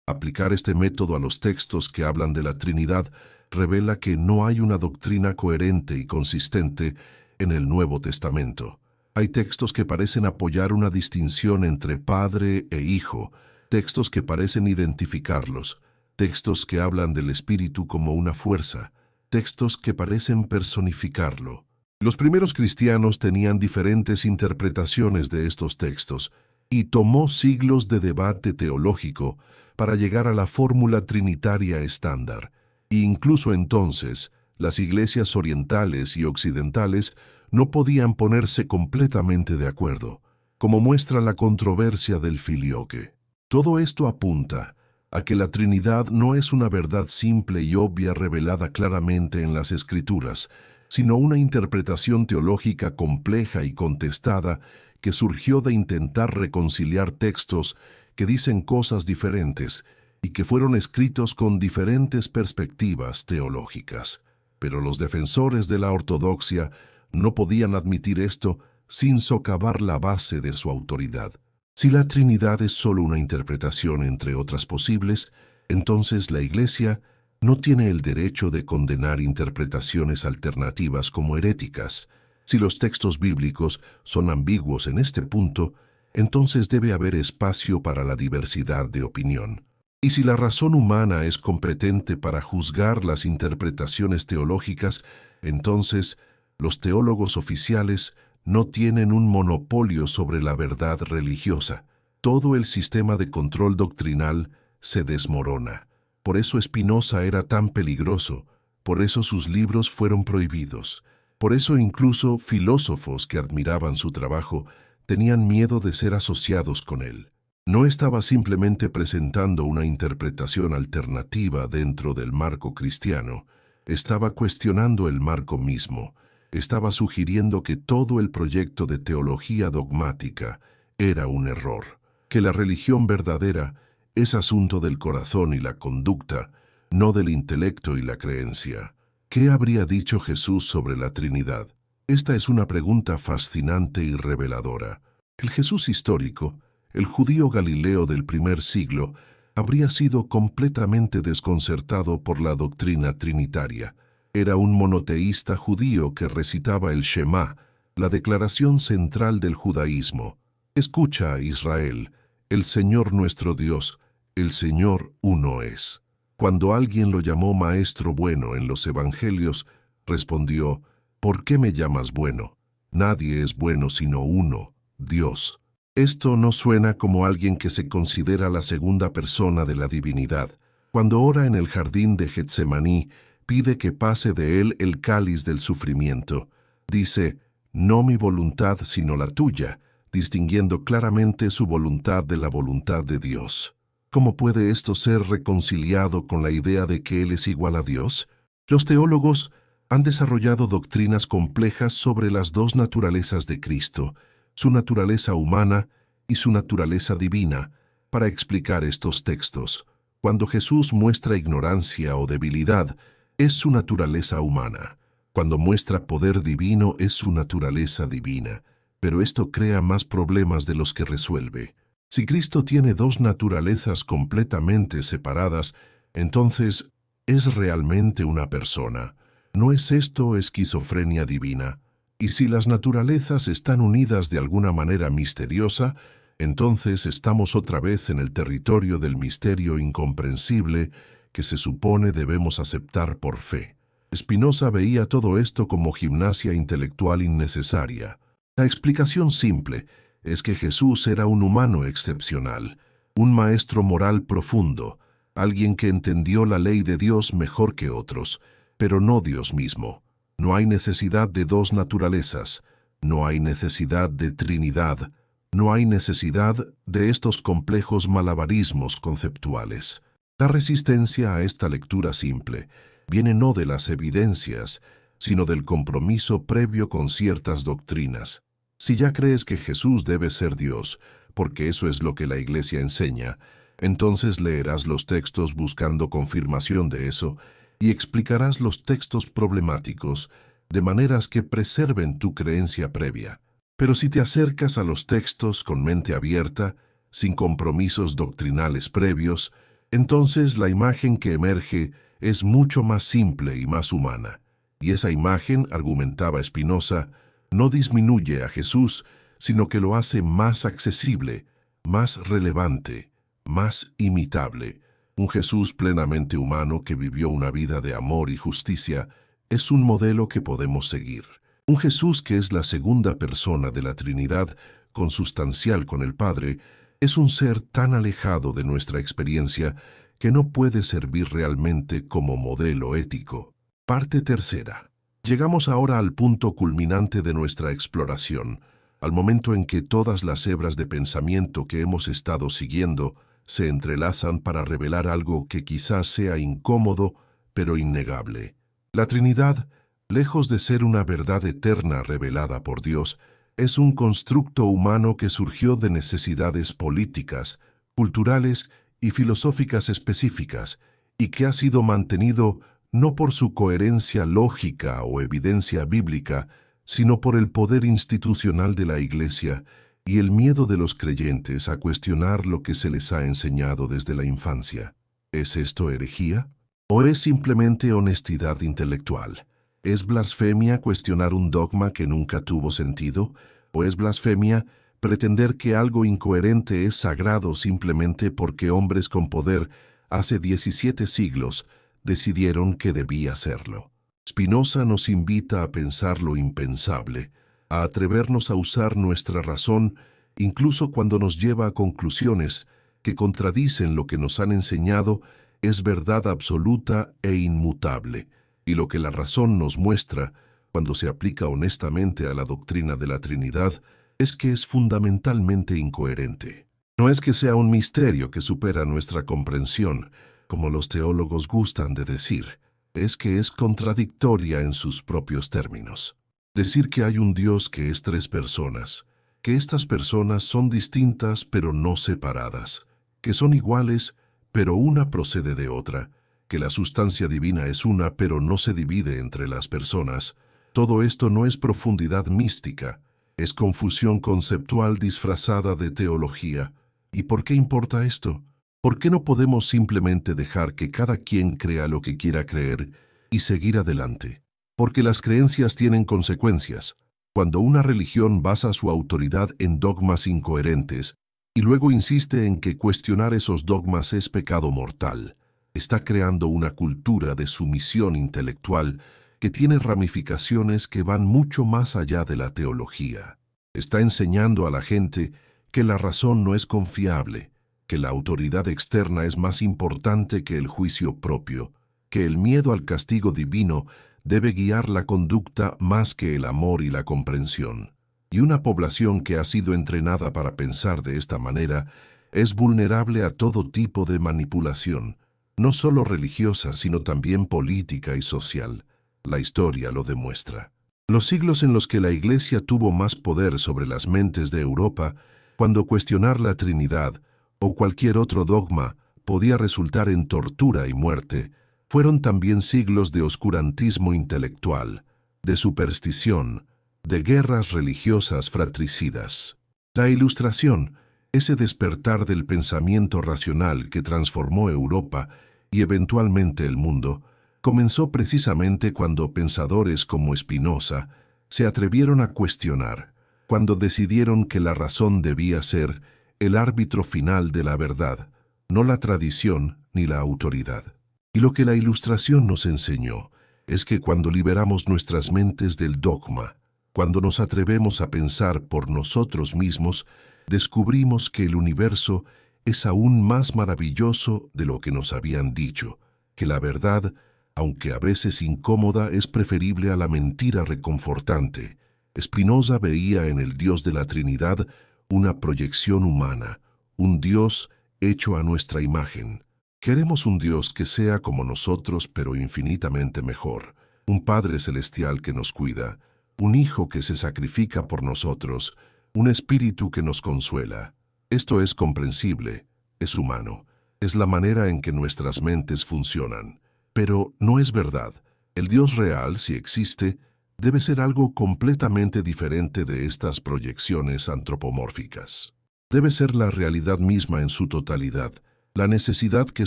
Aplicar este método a los textos que hablan de la Trinidad revela que no hay una doctrina coherente y consistente en el Nuevo Testamento. Hay textos que parecen apoyar una distinción entre Padre e Hijo, textos que parecen identificarlos, textos que hablan del Espíritu como una fuerza, textos que parecen personificarlo. Los primeros cristianos tenían diferentes interpretaciones de estos textos, y tomó siglos de debate teológico para llegar a la fórmula trinitaria estándar. E incluso entonces, las iglesias orientales y occidentales no podían ponerse completamente de acuerdo, como muestra la controversia del filioque. Todo esto apunta a que la Trinidad no es una verdad simple y obvia revelada claramente en las Escrituras, sino una interpretación teológica compleja y contestada que surgió de intentar reconciliar textos que dicen cosas diferentes y que fueron escritos con diferentes perspectivas teológicas. Pero los defensores de la ortodoxia no podían admitir esto sin socavar la base de su autoridad. Si la Trinidad es solo una interpretación entre otras posibles, entonces la Iglesia no tiene el derecho de condenar interpretaciones alternativas como heréticas. Si los textos bíblicos son ambiguos en este punto, entonces debe haber espacio para la diversidad de opinión. Y si la razón humana es competente para juzgar las interpretaciones teológicas, entonces los teólogos oficiales no tienen un monopolio sobre la verdad religiosa. Todo el sistema de control doctrinal se desmorona. Por eso Spinoza era tan peligroso, por eso sus libros fueron prohibidos. Por eso incluso filósofos que admiraban su trabajo tenían miedo de ser asociados con él. No estaba simplemente presentando una interpretación alternativa dentro del marco cristiano, estaba cuestionando el marco mismo, estaba sugiriendo que todo el proyecto de teología dogmática era un error, que la religión verdadera es asunto del corazón y la conducta, no del intelecto y la creencia. ¿Qué habría dicho Jesús sobre la Trinidad? Esta es una pregunta fascinante y reveladora. El Jesús histórico, el judío galileo del primer siglo, habría sido completamente desconcertado por la doctrina trinitaria. Era un monoteísta judío que recitaba el Shema, la declaración central del judaísmo. Escucha, Israel, el Señor nuestro Dios, el Señor uno es. Cuando alguien lo llamó maestro bueno en los evangelios, respondió, ¿por qué me llamas bueno? Nadie es bueno sino uno, Dios. Esto no suena como alguien que se considera la segunda persona de la divinidad. Cuando ora en el jardín de Getsemaní, pide que pase de él el cáliz del sufrimiento. Dice, no mi voluntad sino la tuya, distinguiendo claramente su voluntad de la voluntad de Dios. ¿Cómo puede esto ser reconciliado con la idea de que Él es igual a Dios? Los teólogos han desarrollado doctrinas complejas sobre las dos naturalezas de Cristo, su naturaleza humana y su naturaleza divina, para explicar estos textos. Cuando Jesús muestra ignorancia o debilidad, es su naturaleza humana. Cuando muestra poder divino, es su naturaleza divina. Pero esto crea más problemas de los que resuelve. Si Cristo tiene dos naturalezas completamente separadas, entonces es realmente una persona. ¿No es esto esquizofrenia divina? Y si las naturalezas están unidas de alguna manera misteriosa, entonces estamos otra vez en el territorio del misterio incomprensible que se supone debemos aceptar por fe. Spinoza veía todo esto como gimnasia intelectual innecesaria. La explicación simple es que Jesús era un humano excepcional, un maestro moral profundo, alguien que entendió la ley de Dios mejor que otros, pero no Dios mismo. No hay necesidad de dos naturalezas, no hay necesidad de Trinidad, no hay necesidad de estos complejos malabarismos conceptuales. La resistencia a esta lectura simple viene no de las evidencias, sino del compromiso previo con ciertas doctrinas. Si ya crees que Jesús debe ser Dios, porque eso es lo que la Iglesia enseña, entonces leerás los textos buscando confirmación de eso y explicarás los textos problemáticos de maneras que preserven tu creencia previa. Pero si te acercas a los textos con mente abierta, sin compromisos doctrinales previos, entonces la imagen que emerge es mucho más simple y más humana. Y esa imagen, argumentaba Spinoza, no disminuye a Jesús, sino que lo hace más accesible, más relevante, más imitable. Un Jesús plenamente humano que vivió una vida de amor y justicia es un modelo que podemos seguir. Un Jesús que es la segunda persona de la Trinidad, consustancial con el Padre, es un ser tan alejado de nuestra experiencia que no puede servir realmente como modelo ético. Parte tercera. Llegamos ahora al punto culminante de nuestra exploración, al momento en que todas las hebras de pensamiento que hemos estado siguiendo se entrelazan para revelar algo que quizás sea incómodo, pero innegable. La Trinidad, lejos de ser una verdad eterna revelada por Dios, es un constructo humano que surgió de necesidades políticas, culturales y filosóficas específicas, y que ha sido mantenido no por su coherencia lógica o evidencia bíblica, sino por el poder institucional de la Iglesia y el miedo de los creyentes a cuestionar lo que se les ha enseñado desde la infancia. ¿Es esto herejía? ¿O es simplemente honestidad intelectual? ¿Es blasfemia cuestionar un dogma que nunca tuvo sentido? ¿O es blasfemia pretender que algo incoherente es sagrado simplemente porque hombres con poder hace 17 siglos decidieron que debía serlo? Spinoza nos invita a pensar lo impensable, a atrevernos a usar nuestra razón incluso cuando nos lleva a conclusiones que contradicen lo que nos han enseñado es verdad absoluta e inmutable, y lo que la razón nos muestra, cuando se aplica honestamente a la doctrina de la Trinidad, es que es fundamentalmente incoherente. No es que sea un misterio que supera nuestra comprensión, como los teólogos gustan de decir, es que es contradictoria en sus propios términos. Decir que hay un Dios que es 3 personas, que estas personas son distintas pero no separadas, que son iguales pero una procede de otra, que la sustancia divina es una pero no se divide entre las personas, todo esto no es profundidad mística, es confusión conceptual disfrazada de teología. ¿Y por qué importa esto? ¿Por qué no podemos simplemente dejar que cada quien crea lo que quiera creer y seguir adelante? Porque las creencias tienen consecuencias. Cuando una religión basa su autoridad en dogmas incoherentes y luego insiste en que cuestionar esos dogmas es pecado mortal, está creando una cultura de sumisión intelectual que tiene ramificaciones que van mucho más allá de la teología. Está enseñando a la gente que la razón no es confiable, que la autoridad externa es más importante que el juicio propio, que el miedo al castigo divino debe guiar la conducta más que el amor y la comprensión. Y una población que ha sido entrenada para pensar de esta manera es vulnerable a todo tipo de manipulación, no solo religiosa, sino también política y social. La historia lo demuestra. Los siglos en los que la Iglesia tuvo más poder sobre las mentes de Europa, cuando cuestionar la Trinidad o cualquier otro dogma podía resultar en tortura y muerte, fueron también siglos de oscurantismo intelectual, de superstición, de guerras religiosas fratricidas. La Ilustración, ese despertar del pensamiento racional que transformó Europa y eventualmente el mundo, comenzó precisamente cuando pensadores como Spinoza se atrevieron a cuestionar, cuando decidieron que la razón debía ser el árbitro final de la verdad, no la tradición ni la autoridad. Y lo que la Ilustración nos enseñó es que cuando liberamos nuestras mentes del dogma, cuando nos atrevemos a pensar por nosotros mismos, descubrimos que el universo es aún más maravilloso de lo que nos habían dicho, que la verdad, aunque a veces incómoda, es preferible a la mentira reconfortante. Spinoza veía en el Dios de la Trinidad una proyección humana, un Dios hecho a nuestra imagen. Queremos un Dios que sea como nosotros, pero infinitamente mejor, un Padre Celestial que nos cuida, un Hijo que se sacrifica por nosotros, un Espíritu que nos consuela. Esto es comprensible, es humano, es la manera en que nuestras mentes funcionan. Pero no es verdad. El Dios real, si existe, debe ser algo completamente diferente de estas proyecciones antropomórficas. Debe ser la realidad misma en su totalidad, la necesidad que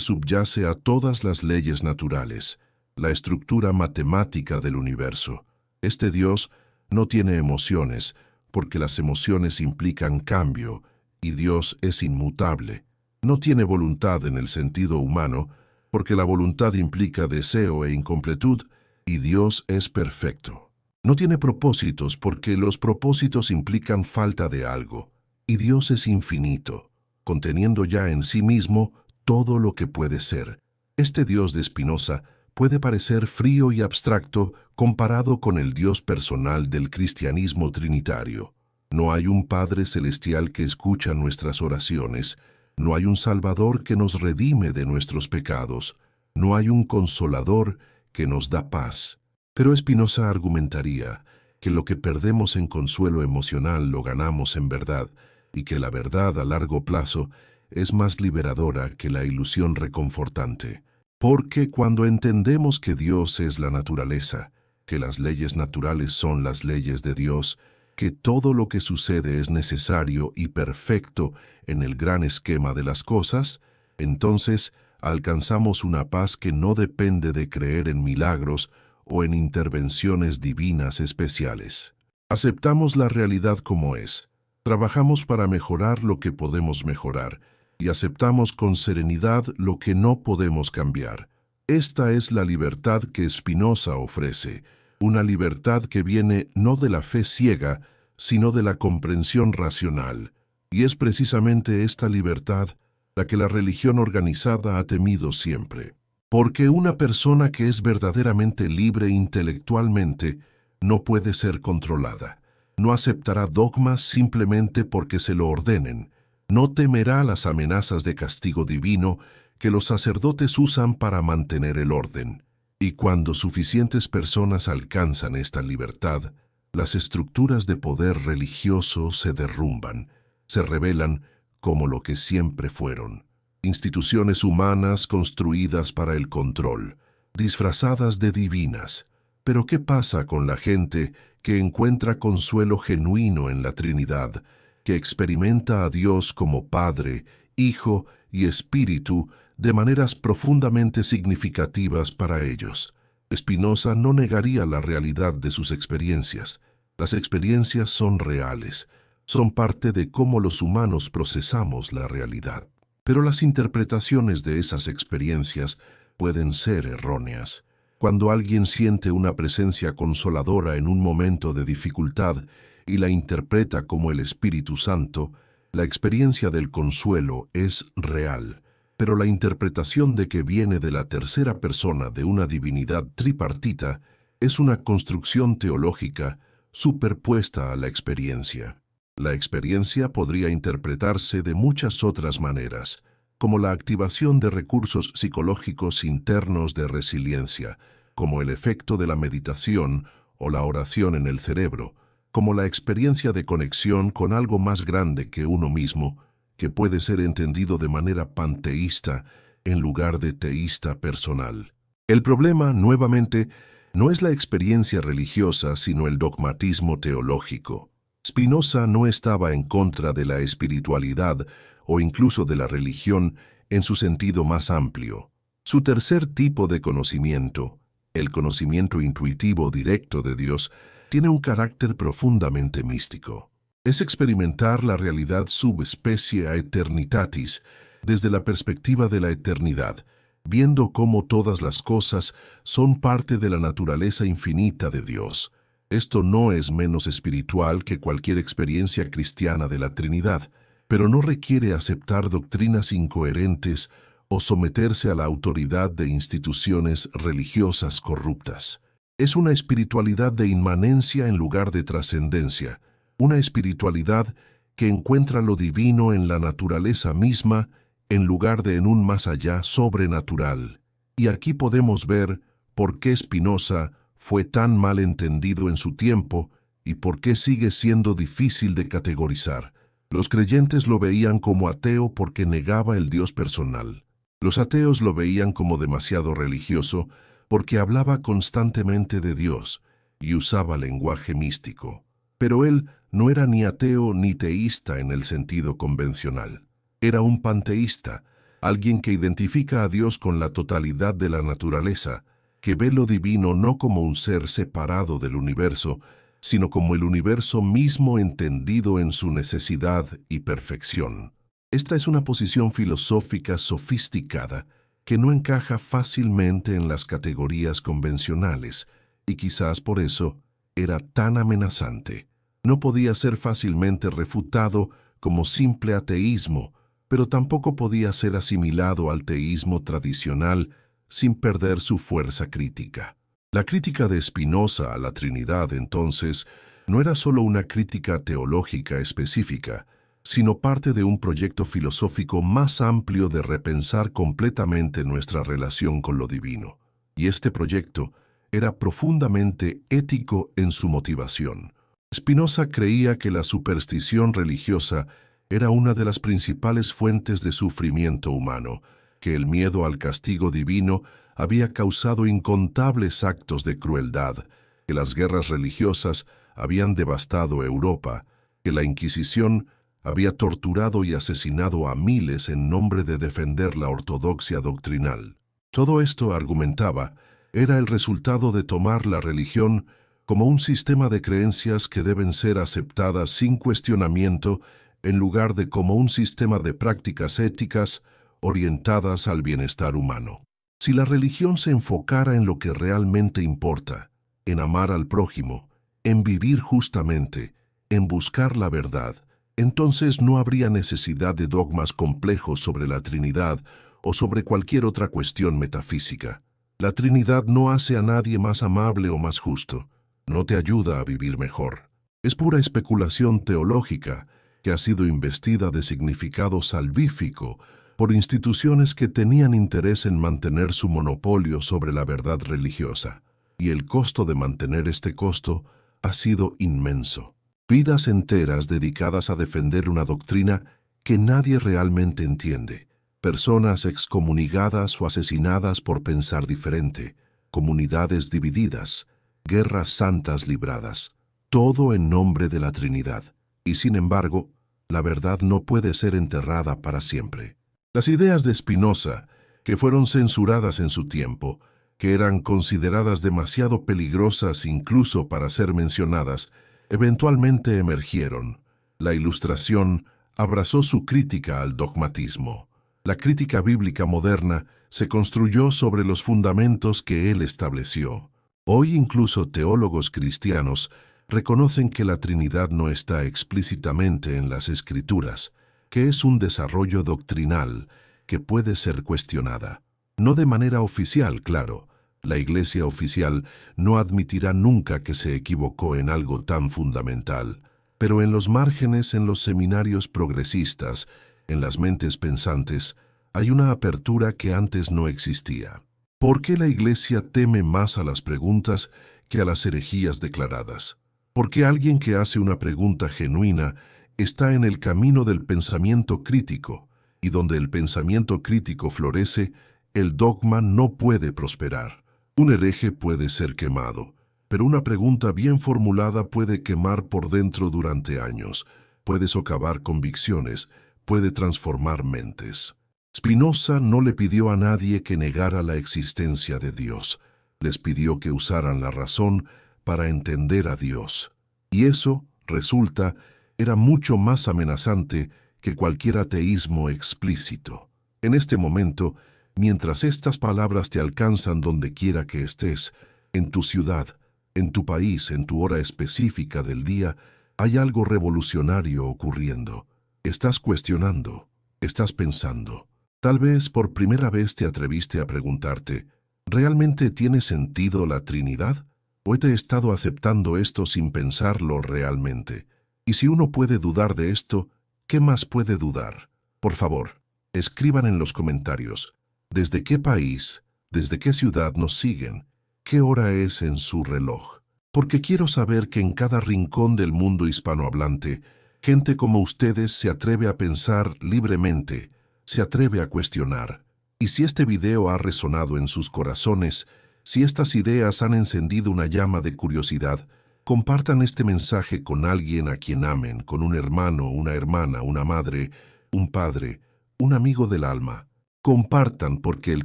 subyace a todas las leyes naturales, la estructura matemática del universo. Este Dios no tiene emociones, porque las emociones implican cambio, y Dios es inmutable. No tiene voluntad en el sentido humano, porque la voluntad implica deseo e incompletud, y Dios es perfecto. No tiene propósitos, porque los propósitos implican falta de algo, y Dios es infinito, conteniendo ya en sí mismo todo lo que puede ser. Este Dios de Spinoza puede parecer frío y abstracto comparado con el Dios personal del cristianismo trinitario. No hay un Padre celestial que escucha nuestras oraciones, no hay un Salvador que nos redime de nuestros pecados, no hay un Consolador que nos da paz. Pero Spinoza argumentaría que lo que perdemos en consuelo emocional lo ganamos en verdad, y que la verdad a largo plazo es más liberadora que la ilusión reconfortante. Porque cuando entendemos que Dios es la naturaleza, que las leyes naturales son las leyes de Dios, que todo lo que sucede es necesario y perfecto en el gran esquema de las cosas, entonces alcanzamos una paz que no depende de creer en milagros o en intervenciones divinas especiales. Aceptamos la realidad como es, trabajamos para mejorar lo que podemos mejorar, y aceptamos con serenidad lo que no podemos cambiar. Esta es la libertad que Spinoza ofrece, una libertad que viene no de la fe ciega, sino de la comprensión racional. Y es precisamente esta libertad la que la religión organizada ha temido siempre. Porque una persona que es verdaderamente libre intelectualmente no puede ser controlada. No aceptará dogmas simplemente porque se lo ordenen. No temerá las amenazas de castigo divino que los sacerdotes usan para mantener el orden. Y cuando suficientes personas alcanzan esta libertad, las estructuras de poder religioso se derrumban, se revelan como lo que siempre fueron. Instituciones humanas construidas para el control, disfrazadas de divinas. Pero ¿qué pasa con la gente que encuentra consuelo genuino en la Trinidad, que experimenta a Dios como Padre, Hijo y Espíritu de maneras profundamente significativas para ellos? Spinoza no negaría la realidad de sus experiencias. Las experiencias son reales, son parte de cómo los humanos procesamos la realidad. Pero las interpretaciones de esas experiencias pueden ser erróneas. Cuando alguien siente una presencia consoladora en un momento de dificultad y la interpreta como el Espíritu Santo, la experiencia del consuelo es real, pero la interpretación de que viene de la tercera persona de una divinidad tripartita es una construcción teológica superpuesta a la experiencia. La experiencia podría interpretarse de muchas otras maneras, como la activación de recursos psicológicos internos de resiliencia, como el efecto de la meditación o la oración en el cerebro, como la experiencia de conexión con algo más grande que uno mismo, que puede ser entendido de manera panteísta en lugar de teísta personal. El problema, nuevamente, no es la experiencia religiosa, sino el dogmatismo teológico. Spinoza no estaba en contra de la espiritualidad o incluso de la religión en su sentido más amplio. Su tercer tipo de conocimiento, el conocimiento intuitivo directo de Dios, tiene un carácter profundamente místico. Es experimentar la realidad subspecie aeternitatis desde la perspectiva de la eternidad, viendo cómo todas las cosas son parte de la naturaleza infinita de Dios. Esto no es menos espiritual que cualquier experiencia cristiana de la Trinidad, pero no requiere aceptar doctrinas incoherentes o someterse a la autoridad de instituciones religiosas corruptas. Es una espiritualidad de inmanencia en lugar de trascendencia, una espiritualidad que encuentra lo divino en la naturaleza misma en lugar de en un más allá sobrenatural. Y aquí podemos ver por qué Spinoza fue tan mal entendido en su tiempo y por qué sigue siendo difícil de categorizar. Los creyentes lo veían como ateo porque negaba el Dios personal. Los ateos lo veían como demasiado religioso porque hablaba constantemente de Dios y usaba lenguaje místico. Pero él no era ni ateo ni teísta en el sentido convencional. Era un panteísta, alguien que identifica a Dios con la totalidad de la naturaleza, que ve lo divino no como un ser separado del universo, sino como el universo mismo entendido en su necesidad y perfección. Esta es una posición filosófica sofisticada que no encaja fácilmente en las categorías convencionales, y quizás por eso era tan amenazante. No podía ser fácilmente refutado como simple ateísmo, pero tampoco podía ser asimilado al teísmo tradicional sin perder su fuerza crítica. La crítica de Spinoza a la Trinidad, entonces, no era solo una crítica teológica específica, sino parte de un proyecto filosófico más amplio de repensar completamente nuestra relación con lo divino. Y este proyecto era profundamente ético en su motivación. Spinoza creía que la superstición religiosa era una de las principales fuentes de sufrimiento humano, que el miedo al castigo divino había causado incontables actos de crueldad, que las guerras religiosas habían devastado Europa, que la Inquisición había torturado y asesinado a miles en nombre de defender la ortodoxia doctrinal. Todo esto, argumentaba, era el resultado de tomar la religión como un sistema de creencias que deben ser aceptadas sin cuestionamiento, en lugar de como un sistema de prácticas éticas orientadas al bienestar humano. Si la religión se enfocara en lo que realmente importa, en amar al prójimo, en vivir justamente, en buscar la verdad, entonces no habría necesidad de dogmas complejos sobre la Trinidad o sobre cualquier otra cuestión metafísica. La Trinidad no hace a nadie más amable o más justo, no te ayuda a vivir mejor. Es pura especulación teológica que ha sido investida de significado salvífico por instituciones que tenían interés en mantener su monopolio sobre la verdad religiosa. Y el costo de mantener este costo ha sido inmenso. Vidas enteras dedicadas a defender una doctrina que nadie realmente entiende. Personas excomunigadas o asesinadas por pensar diferente. Comunidades divididas. Guerras santas libradas. Todo en nombre de la Trinidad. Y sin embargo, la verdad no puede ser enterrada para siempre. Las ideas de Spinoza, que fueron censuradas en su tiempo, que eran consideradas demasiado peligrosas incluso para ser mencionadas, eventualmente emergieron. La Ilustración abrazó su crítica al dogmatismo. La crítica bíblica moderna se construyó sobre los fundamentos que él estableció. Hoy incluso teólogos cristianos reconocen que la Trinidad no está explícitamente en las Escrituras, que es un desarrollo doctrinal que puede ser cuestionada. No de manera oficial, claro. La Iglesia oficial no admitirá nunca que se equivocó en algo tan fundamental, pero en los márgenes, en los seminarios progresistas, en las mentes pensantes, hay una apertura que antes no existía. ¿Por qué la Iglesia teme más a las preguntas que a las herejías declaradas? Porque alguien que hace una pregunta genuina está en el camino del pensamiento crítico, y donde el pensamiento crítico florece, el dogma no puede prosperar. Un hereje puede ser quemado, pero una pregunta bien formulada puede quemar por dentro durante años, puede socavar convicciones, puede transformar mentes. Spinoza no le pidió a nadie que negara la existencia de Dios, les pidió que usaran la razón para entender a Dios. Y eso, resulta, era mucho más amenazante que cualquier ateísmo explícito. En este momento, mientras estas palabras te alcanzan donde quiera que estés, en tu ciudad, en tu país, en tu hora específica del día, hay algo revolucionario ocurriendo. Estás cuestionando, estás pensando. Tal vez por primera vez te atreviste a preguntarte, ¿realmente tiene sentido la Trinidad? ¿O he estado aceptando esto sin pensarlo realmente? Y si uno puede dudar de esto, ¿qué más puede dudar? Por favor, escriban en los comentarios, ¿desde qué país, desde qué ciudad nos siguen? ¿Qué hora es en su reloj? Porque quiero saber que en cada rincón del mundo hispanohablante, gente como ustedes se atreve a pensar libremente, se atreve a cuestionar. Y si este video ha resonado en sus corazones, si estas ideas han encendido una llama de curiosidad, compartan este mensaje con alguien a quien amen, con un hermano, una hermana, una madre, un padre, un amigo del alma. Compartan porque el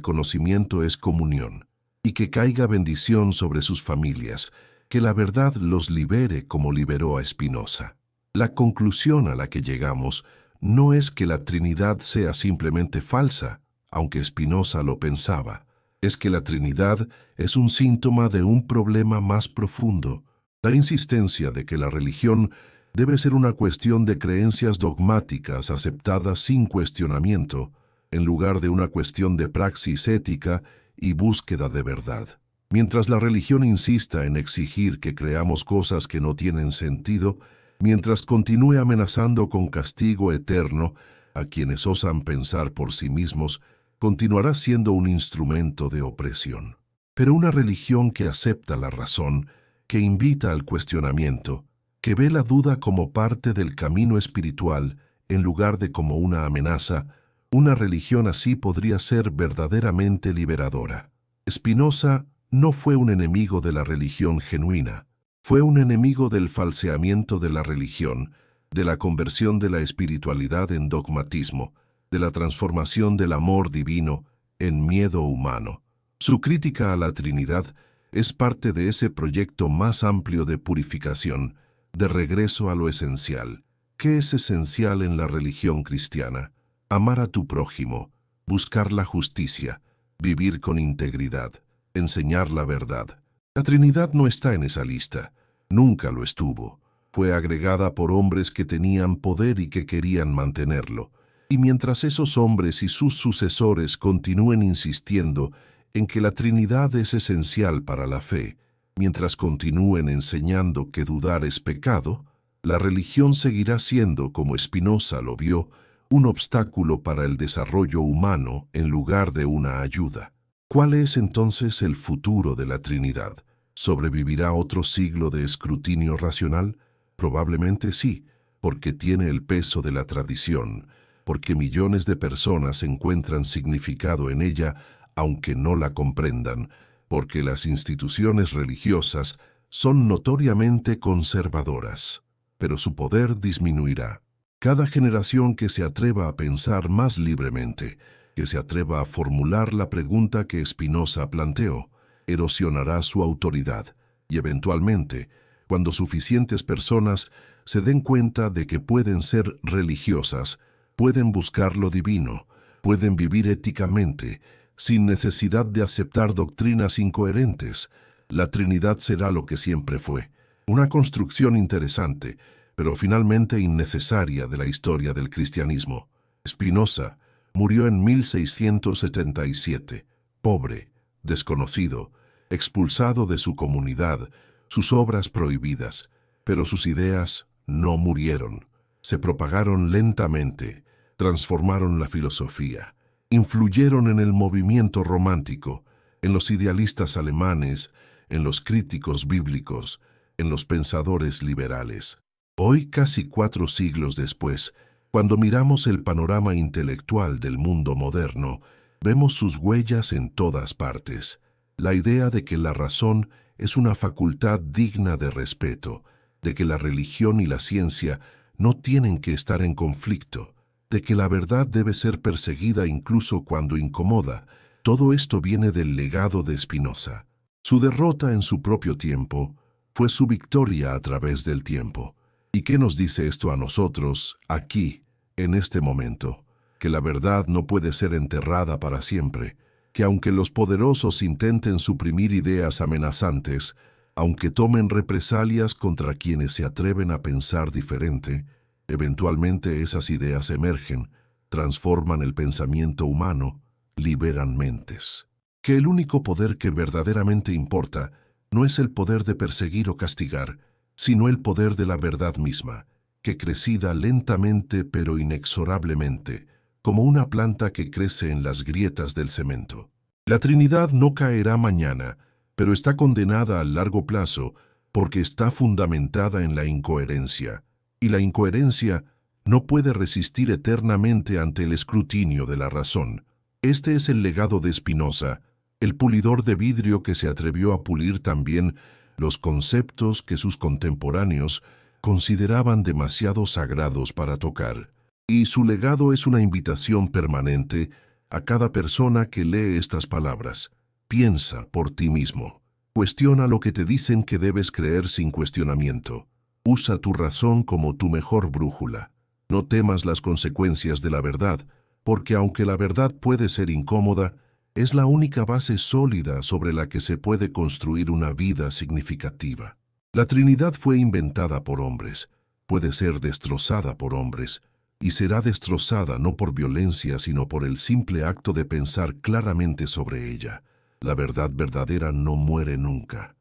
conocimiento es comunión, y que caiga bendición sobre sus familias, que la verdad los libere como liberó a Spinoza. La conclusión a la que llegamos no es que la Trinidad sea simplemente falsa, aunque Spinoza lo pensaba. Es que la Trinidad es un síntoma de un problema más profundo, la insistencia de que la religión debe ser una cuestión de creencias dogmáticas aceptadas sin cuestionamiento, en lugar de una cuestión de praxis ética y búsqueda de verdad. Mientras la religión insista en exigir que creamos cosas que no tienen sentido, mientras continúe amenazando con castigo eterno a quienes osan pensar por sí mismos, continuará siendo un instrumento de opresión. Pero una religión que acepta la razón, que invita al cuestionamiento, que ve la duda como parte del camino espiritual en lugar de como una amenaza, una religión así podría ser verdaderamente liberadora. Spinoza no fue un enemigo de la religión genuina, fue un enemigo del falseamiento de la religión, de la conversión de la espiritualidad en dogmatismo, de la transformación del amor divino en miedo humano. Su crítica a la Trinidad es parte de ese proyecto más amplio de purificación, de regreso a lo esencial. ¿Qué es esencial en la religión cristiana? Amar a tu prójimo, buscar la justicia, vivir con integridad, enseñar la verdad. La Trinidad no está en esa lista, nunca lo estuvo. Fue agregada por hombres que tenían poder y que querían mantenerlo. Y mientras esos hombres y sus sucesores continúen insistiendo en que la Trinidad es esencial para la fe, mientras continúen enseñando que dudar es pecado, la religión seguirá siendo, como Spinoza lo vio, un obstáculo para el desarrollo humano en lugar de una ayuda. ¿Cuál es entonces el futuro de la Trinidad? ¿Sobrevivirá otro siglo de escrutinio racional? Probablemente sí, porque tiene el peso de la tradición, porque millones de personas encuentran significado en ella aunque no la comprendan, porque las instituciones religiosas son notoriamente conservadoras, pero su poder disminuirá. Cada generación que se atreva a pensar más libremente, que se atreva a formular la pregunta que Spinoza planteó, erosionará su autoridad, y eventualmente, cuando suficientes personas se den cuenta de que pueden ser religiosas, pueden buscar lo divino, pueden vivir éticamente, sin necesidad de aceptar doctrinas incoherentes, la Trinidad será lo que siempre fue, una construcción interesante, pero finalmente innecesaria de la historia del cristianismo. Spinoza murió en 1677, pobre, desconocido, expulsado de su comunidad, sus obras prohibidas, pero sus ideas no murieron. Se propagaron lentamente, transformaron la filosofía, influyeron en el movimiento romántico, en los idealistas alemanes, en los críticos bíblicos, en los pensadores liberales. Hoy, casi 4 siglos después, cuando miramos el panorama intelectual del mundo moderno, vemos sus huellas en todas partes. La idea de que la razón es una facultad digna de respeto, de que la religión y la ciencia no tienen que estar en conflicto, de que la verdad debe ser perseguida incluso cuando incomoda, todo esto viene del legado de Spinoza. Su derrota en su propio tiempo fue su victoria a través del tiempo. ¿Y qué nos dice esto a nosotros, aquí, en este momento? Que la verdad no puede ser enterrada para siempre, que aunque los poderosos intenten suprimir ideas amenazantes, aunque tomen represalias contra quienes se atreven a pensar diferente, eventualmente esas ideas emergen, transforman el pensamiento humano, liberan mentes. Que el único poder que verdaderamente importa no es el poder de perseguir o castigar, sino el poder de la verdad misma, que crecida lentamente pero inexorablemente, como una planta que crece en las grietas del cemento. La Trinidad no caerá mañana, pero está condenada a largo plazo porque está fundamentada en la incoherencia, y la incoherencia no puede resistir eternamente ante el escrutinio de la razón. Este es el legado de Spinoza, el pulidor de vidrio que se atrevió a pulir también los conceptos que sus contemporáneos consideraban demasiado sagrados para tocar. Y su legado es una invitación permanente A cada persona que lee estas palabras, piensa por ti mismo. Cuestiona lo que te dicen que debes creer sin cuestionamiento. Usa tu razón como tu mejor brújula. No temas las consecuencias de la verdad, porque aunque la verdad puede ser incómoda, es la única base sólida sobre la que se puede construir una vida significativa. La Trinidad fue inventada por hombres, puede ser destrozada por hombres, y será destrozada no por violencia, sino por el simple acto de pensar claramente sobre ella. La verdad verdadera no muere nunca.